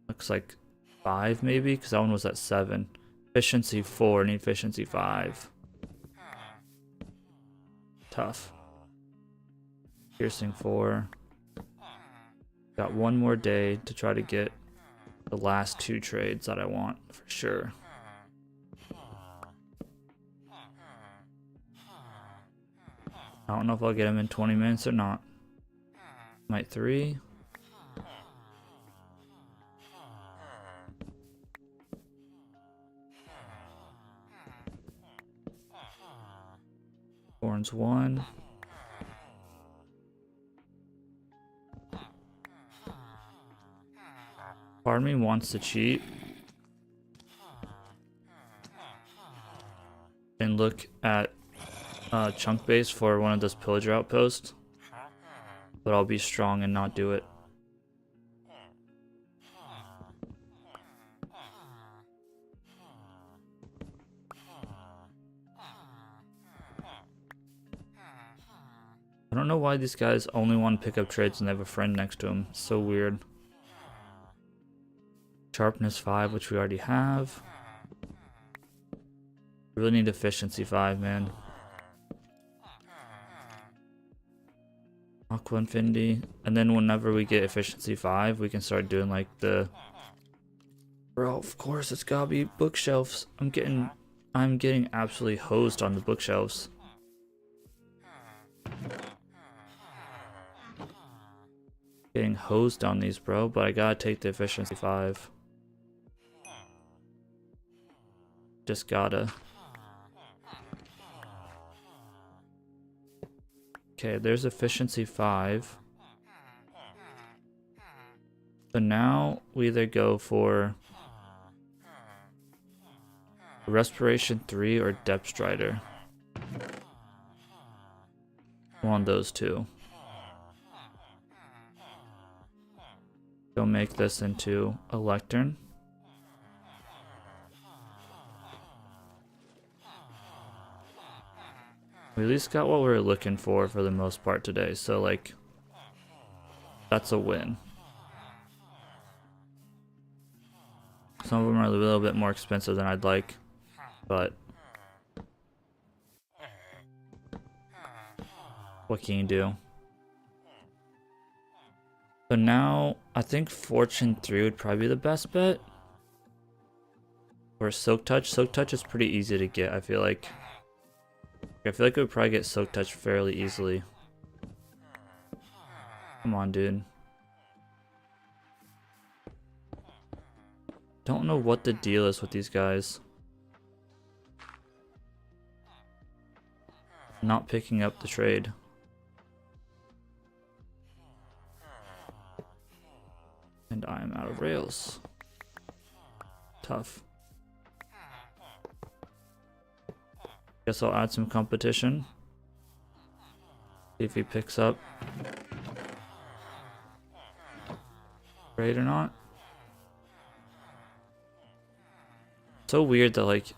Looks like 5 maybe, because that one was at 7. Efficiency 4 and efficiency 5. Tough. Piercing 4. Got one more day to try to get the last 2 trades that I want for sure. I don't know if I'll get them in 20 minutes or not. Might 3. Thorns 1. Part of me wants to cheat and look at chunk base for one of those pillager outposts, but I'll be strong and not do it. I don't know why these guys only want to pick up trades and they have a friend next to them. So weird. Sharpness 5, which we already have. Really need efficiency 5, man. Aqua Infinity. And then whenever we get efficiency 5, we can start doing like the... Bro, of course it's gotta be bookshelves. I'm getting absolutely hosed on the bookshelves. Getting hosed on these, bro, but I gotta take the efficiency 5. Just gotta. Okay, there's efficiency 5. So now we either go for Respiration 3 or Depth Strider. One of those two. Go make this into a lectern. We at least got what we were looking for the most part today, so like that's a win. Some of them are a little bit more expensive than I'd like, but what can you do? So now I think Fortune 3 would probably be the best bet. Or Silk Touch. Silk Touch is pretty easy to get, I feel like. I feel like we would probably get Silk Touch fairly easily. Come on, dude. Don't know what the deal is with these guys. Not picking up the trade. And I am out of rails. Tough. Guess I'll add some competition. See if he picks up. Trade or not. So weird that like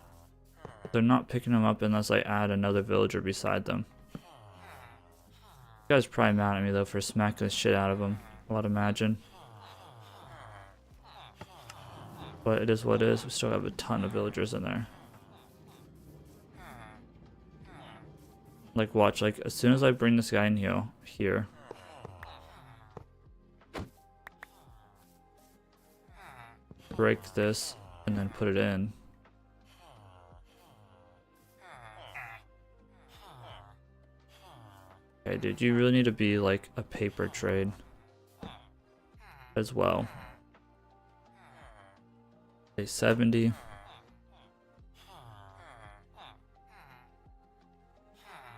they're not picking him up unless I add another villager beside them. You guys are probably mad at me though for smacking the shit out of him, I'd imagine. But it is what it is. We still have a ton of villagers in there. Like watch, like as soon as I bring this guy in here. Break this and then put it in. Okay, dude, you really need to be like a paper trade as well. Okay, 70.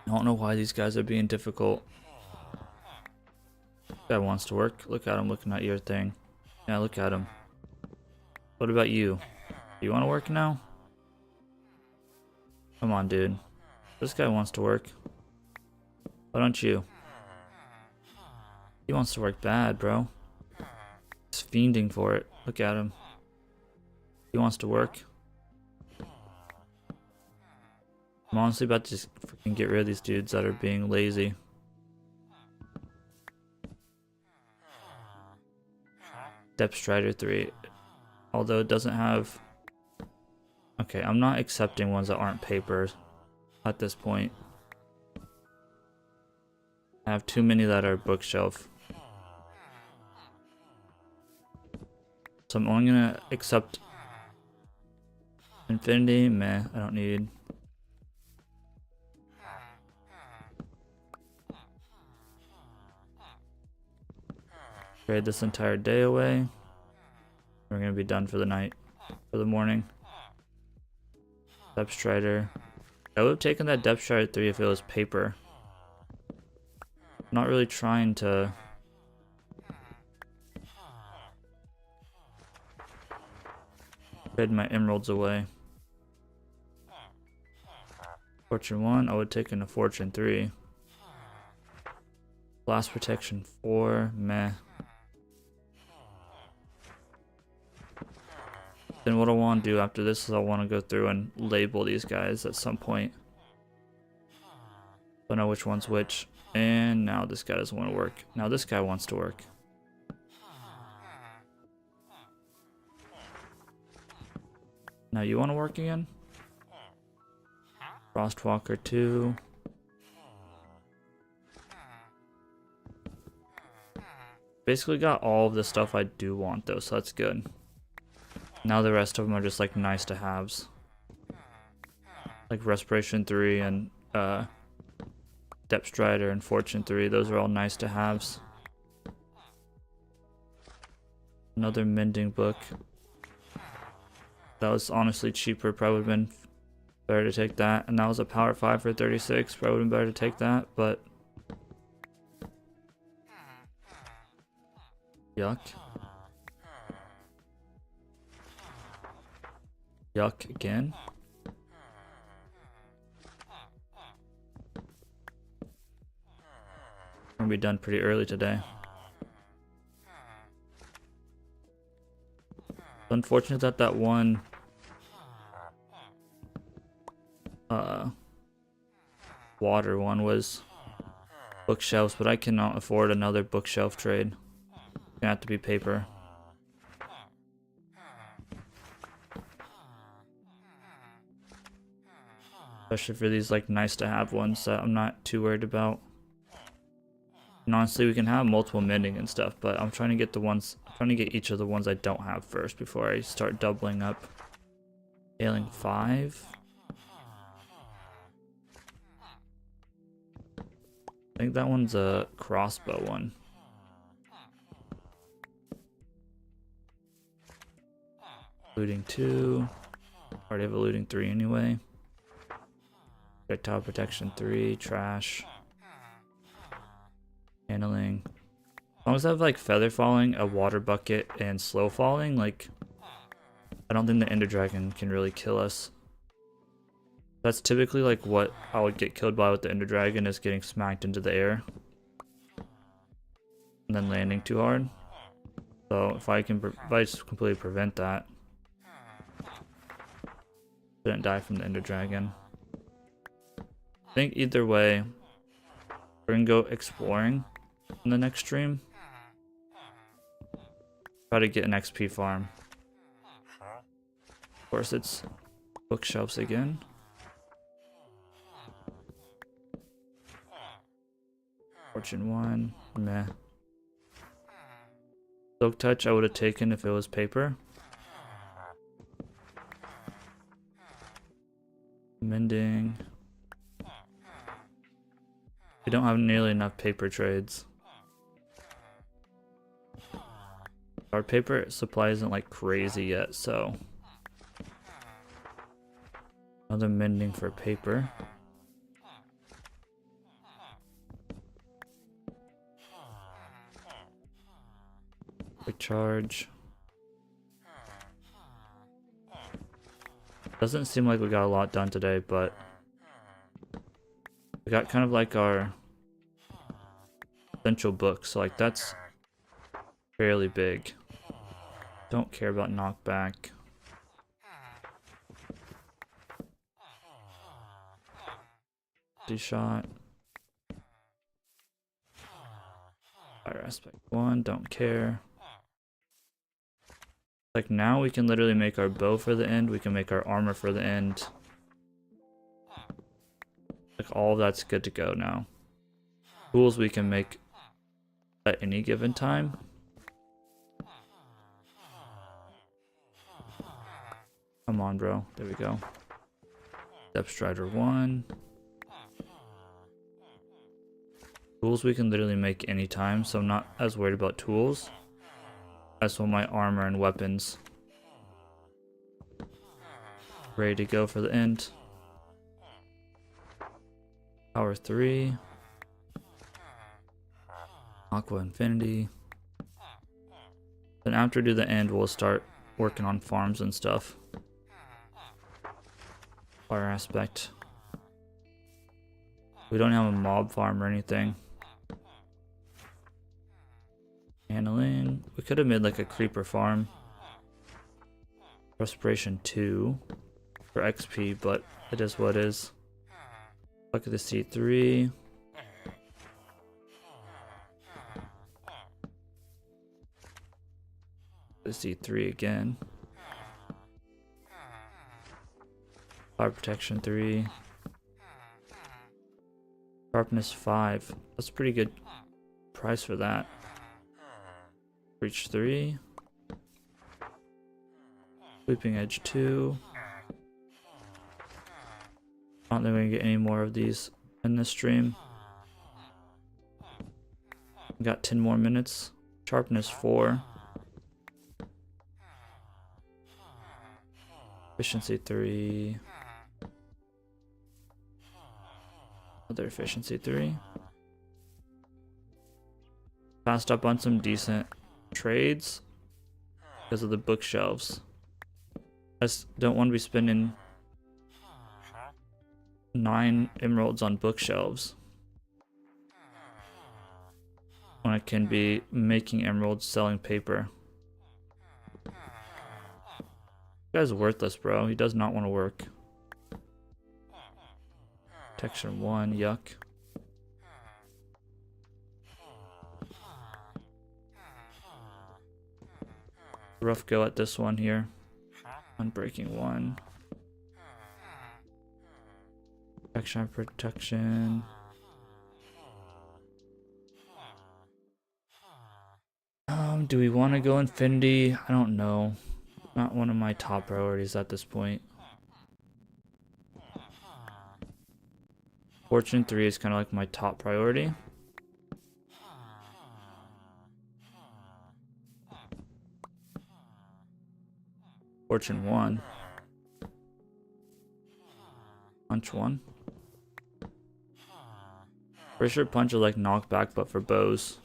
I don't know why these guys are being difficult. This guy wants to work. Look at him looking at your thing. Yeah, look at him. What about you? You want to work now? Come on, dude. This guy wants to work. Why don't you? He wants to work bad, bro. He's fiending for it. Look at him. He wants to work. I'm honestly about to just freaking get rid of these dudes that are being lazy. Depth Strider 3. Although it doesn't have... Okay, I'm not accepting ones that aren't papers at this point. I have too many that are bookshelf. So I'm only gonna accept Infinity. Meh, I don't need. Trade this entire day away. We're gonna be done for the night, for the morning. Depth Strider. I would have taken that Depth Strider 3 if it was paper. I'm not really trying to... trade my emeralds away. Fortune 1, I would take in a Fortune 3. Blast Protection 4, meh. Then what I want to do after this is I want to go through and label these guys at some point. I know which one's which. And now this guy doesn't want to work. Now this guy wants to work. Now you want to work again? Frostwalker 2. Basically got all of the stuff I do want though, so that's good. Now the rest of them are just like nice to haves. Like Respiration 3 and Depth Strider and Fortune 3, those are all nice to haves. Another mending book. That was honestly cheaper, probably would have been better to take that. And that was a Power 5 for 36, probably would have been better to take that, but... Yuck. Yuck again. We're gonna be done pretty early today. It's unfortunate that that one water one was bookshelves, but I cannot afford another bookshelf trade. It's gonna have to be paper. Especially for these like nice to have ones that I'm not too worried about. And honestly, we can have multiple mending and stuff, but I'm trying to get the ones, I'm trying to get each of the ones I don't have first before I start doubling up. Ailing 5. I think that one's a crossbow one. Looting 2. Already have a looting 3 anyway. Projectile protection 3, trash. Handling. As long as I have like feather falling, a water bucket, and slow falling, like I don't think the Ender Dragon can really kill us. That's typically like what I would get killed by with the Ender Dragon, is getting smacked into the air and then landing too hard. So if I just completely prevent that, didn't die from the Ender Dragon. I think either way, we're gonna go exploring in the next stream. Try to get an XP farm. Of course, it's bookshelves again. Fortune 1, meh. Silk Touch I would have taken if it was paper. Mending. We don't have nearly enough paper trades. Our paper supply isn't like crazy yet, so another mending for paper. Quick charge. Doesn't seem like we got a lot done today, but we got kind of like our essential books, so like that's fairly big. Don't care about knockback. Shot. Fire aspect 1, don't care. Like now we can literally make our bow for the end, we can make our armor for the end. Like all of that's good to go now. Tools we can make at any given time. Come on, bro. There we go. Depth Strider 1. Tools we can literally make anytime, so I'm not as worried about tools as for my armor and weapons. Ready to go for the end. Power 3. Aqua Infinity. Then after we do the end, we'll start working on farms and stuff. Fire aspect. We don't have a mob farm or anything. Handling. We could have made like a creeper farm. Respiration 2 for XP, but it is what it is. Look at the C3. The C3 again. Fire protection 3. Sharpness 5. That's a pretty good price for that. Reach 3. Sweeping edge 2. I don't think we're gonna get any more of these in this stream. We got 10 more minutes. Sharpness 4. Efficiency 3. Other efficiency 3. Passed up on some decent trades because of the bookshelves. I just don't want to be spending 9 emeralds on bookshelves when I can be making emeralds selling paper. This guy's worthless, bro. He does not want to work. Protection 1, yuck. Rough go at this one here. Unbreaking 1. Protection. Do we want to go Infinity? I don't know. Not one of my top priorities at this point. Fortune 3 is kind of like my top priority. Fortune 1. Punch 1. Pretty sure punch is like knockback, but for bows.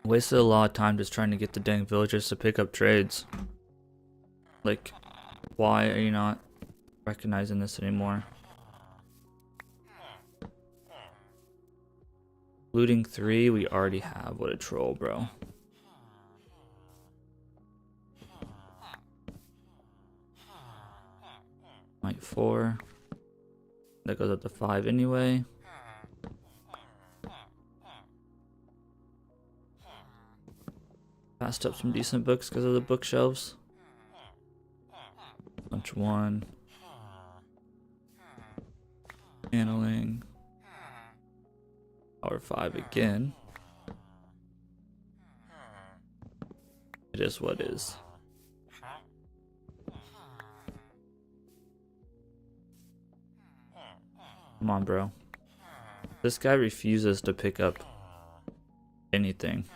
Wasted a lot of time just trying to get the dang villagers to pick up trades. Like, why are you not recognizing this anymore? Looting 3, we already have. What a troll, bro. Might 4. That goes up to 5 anyway. Passed up some decent books because of the bookshelves. Punch 1. Handling. Power 5 again. It is what it is. Come on, bro. This guy refuses to pick up anything.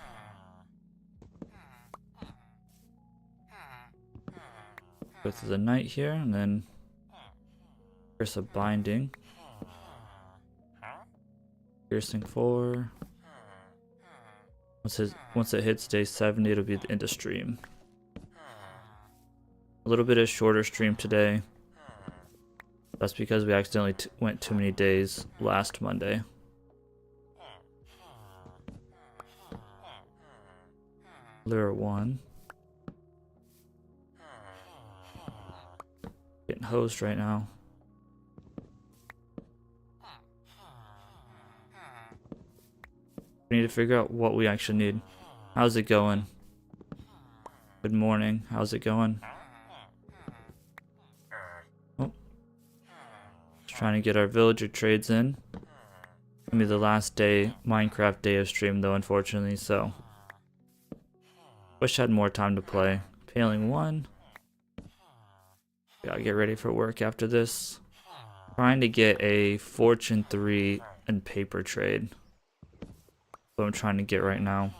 Go through the knight here, and then there's a binding. Piercing 4. Once it hits day 70, it'll be the end of stream. A little bit of shorter stream today. That's because we accidentally went too many days last Monday. Lure 1. Getting hosed right now. We need to figure out what we actually need. How's it going? Good morning. How's it going? Oh. Just trying to get our villager trades in. Gonna be the last day, Minecraft day of stream though, unfortunately, so. Wish I had more time to play. Paling 1. Gotta get ready for work after this. Trying to get a Fortune 3 and paper trade. What I'm trying to get right now.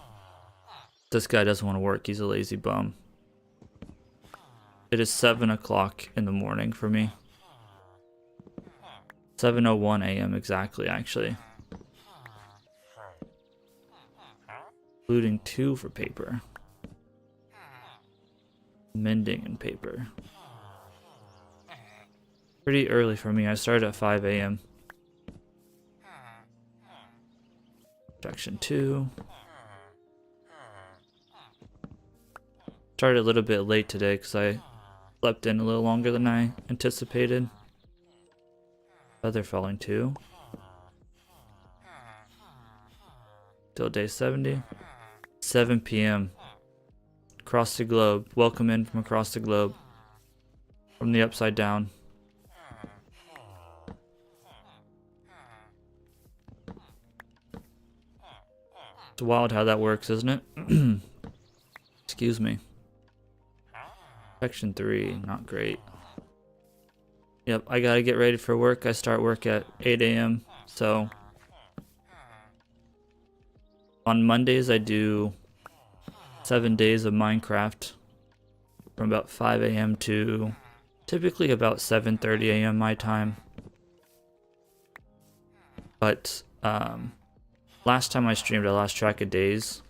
This guy doesn't want to work. He's a lazy bum. It is 7 o'clock in the morning for me. 7:01 a.m. exactly, actually. Looting 2 for paper. Mending and paper. Pretty early for me. I started at 5 a.m. Section 2. Started a little bit late today because I slept in a little longer than I anticipated. Feather falling 2. Till day 70. 7 p.m. Across the globe. Welcome in from across the globe. From the upside down. It's wild how that works, isn't it? Excuse me. Section 3, not great. Yep, I gotta get ready for work. I start work at 8 a.m. So on Mondays I do 7 days of Minecraft from about 5 a.m. to typically about 7:30 a.m. my time. But last time I streamed, I lost track of days.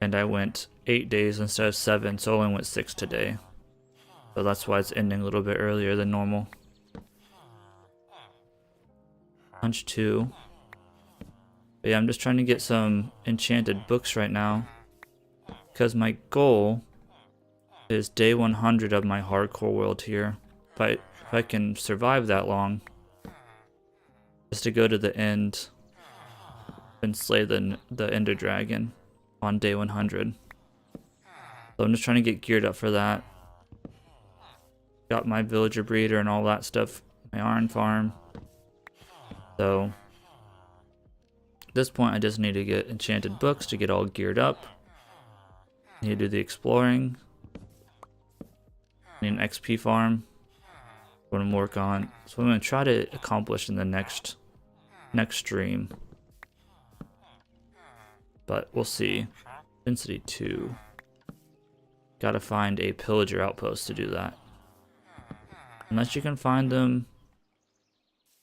And I went 8 days instead of 7, so I only went 6 today. So that's why it's ending a little bit earlier than normal. Punch 2. But yeah, I'm just trying to get some enchanted books right now. Because my goal is day 100 of my hardcore world here. If I can survive that long. Just to go to the end and slay the Ender Dragon on day 100. So I'm just trying to get geared up for that. Got my villager breeder and all that stuff. My iron farm. So at this point I just need to get enchanted books to get all geared up. Need to do the exploring. Need an XP farm. What I'm working on. So I'm going to try to accomplish in the next stream. But we'll see. Density 2. Gotta find a pillager outpost to do that. Unless you can find them.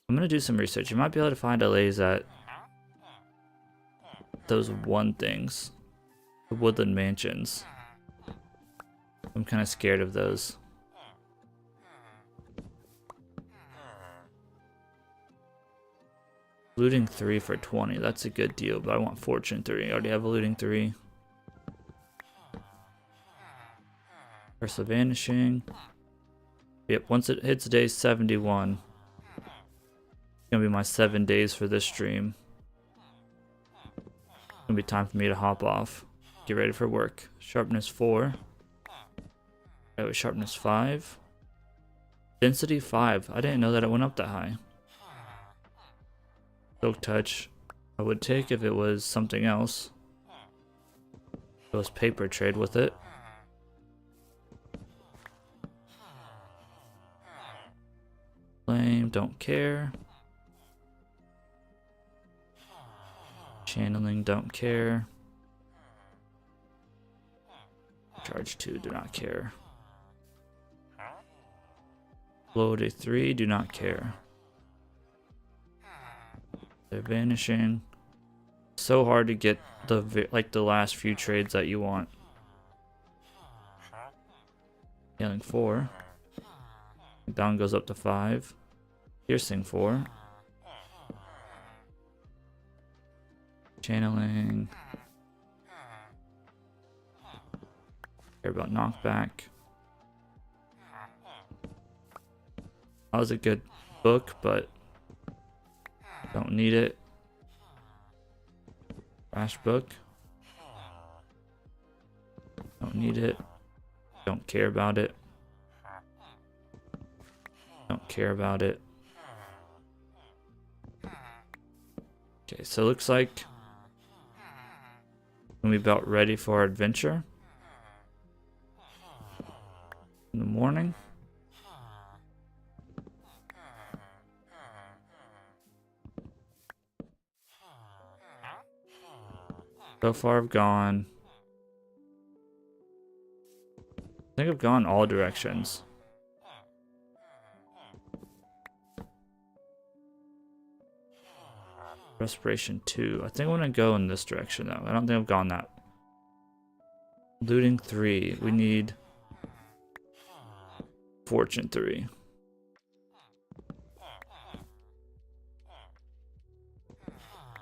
I'm gonna do some research. You might be able to find LAs at those one things. The woodland mansions. I'm kind of scared of those. Looting 3 for 20. That's a good deal, but I want fortune 3. I already have a looting 3. Curse of vanishing. Yep, once it hits day 71, it's gonna be my 7 days for this stream. It's gonna be time for me to hop off. Get ready for work. Sharpness 4. Right, with sharpness 5. Density 5. I didn't know that it went up that high. Silk touch. I would take if it was something else. If it was paper, trade with it. Flame, don't care. Channeling, don't care. Charge 2, do not care. Load 3, do not care. They're vanishing. So hard to get the last few trades that you want. Healing 4. Down goes up to 5. Piercing 4. Channeling. Care about knockback. That was a good book, but don't need it. Trash book. Don't need it. Don't care about it. Don't care about it. Okay, so it looks like we'll be about ready for our adventure in the morning. So far I've gone, I think I've gone all directions. Respiration 2. I think I'm gonna go in this direction though. I don't think I've gone that. Looting 3. We need fortune 3.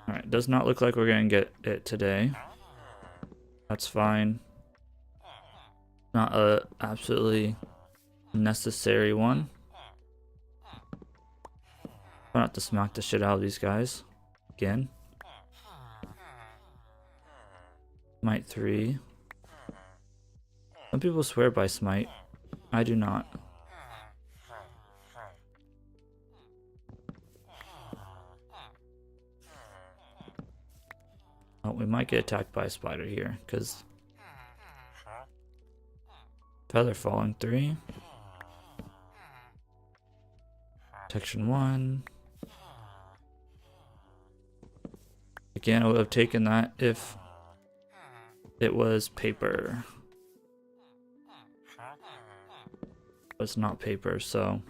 Alright, does not look like we're gonna get it today. That's fine. Not a absolutely necessary one. Try not to smack the shit out of these guys. Again. Smite 3. Some people swear by smite. I do not. Oh, we might get attacked by a spider here, because feather falling 3. Protection 1. Again, I would have taken that if it was paper. But it's not paper, so.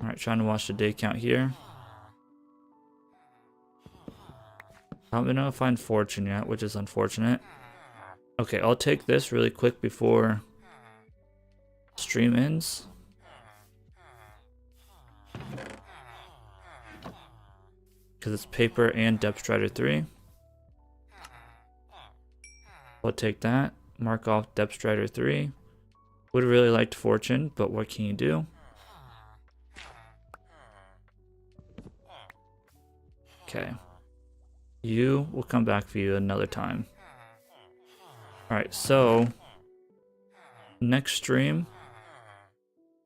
Alright, trying to watch the day count here. I haven't been able to find fortune yet, which is unfortunate. Okay, I'll take this really quick before stream ends. Because it's paper and Depth Strider 3. I'll take that. Mark off Depth Strider 3. Would have really liked fortune, but what can you do? Okay. You will come back for you another time. Alright, so next stream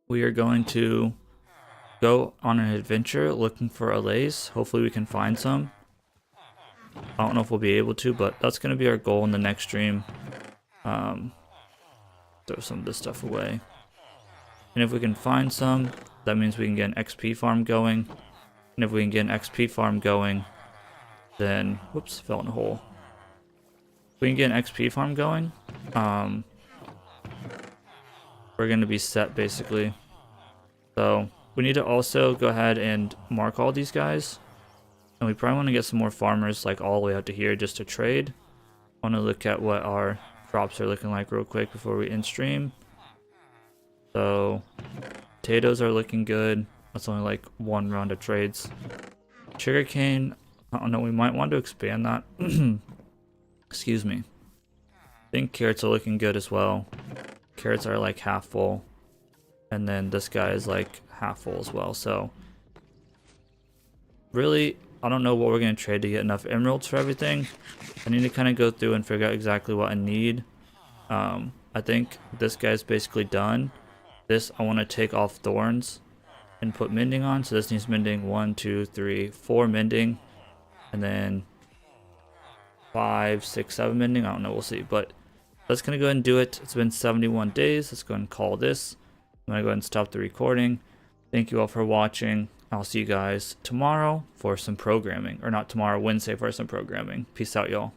we are going to go on an adventure looking for allays. Hopefully we can find some. I don't know if we'll be able to, but that's going to be our goal in the next stream. Throw some of this stuff away. And if we can find some, that means we can get an XP farm going. And if we can get an XP farm going, then, whoops, fell in a hole. we can get an XP farm going, we're going to be set basically. So we need to also go ahead and mark all these guys. And we probably want to get some more farmers like all the way out to here just to trade. I want to look at what our crops are looking like real quick before we end stream. So potatoes are looking good. That's only like one round of trades. Sugarcane, I don't know, we might want to expand that. Excuse me. I think carrots are looking good as well. Carrots are like half full. And then this guy is like half full as well. So really, I don't know what we're going to trade to get enough emeralds for everything. I need to kind of go through and figure out exactly what I need. I think this guy's basically done. This, I want to take off thorns and put mending on. So this needs mending 1, 2, 3, 4 mending. And then 5, 6, 7 mending. I don't know, we'll see. But let's going to go ahead and do it. It's been 71 days. Let's go ahead and call this. I'm going to go ahead and stop the recording. Thank you all for watching. I'll see you guys tomorrow for some programming. Or not tomorrow, Wednesday for some programming. Peace out, y'all.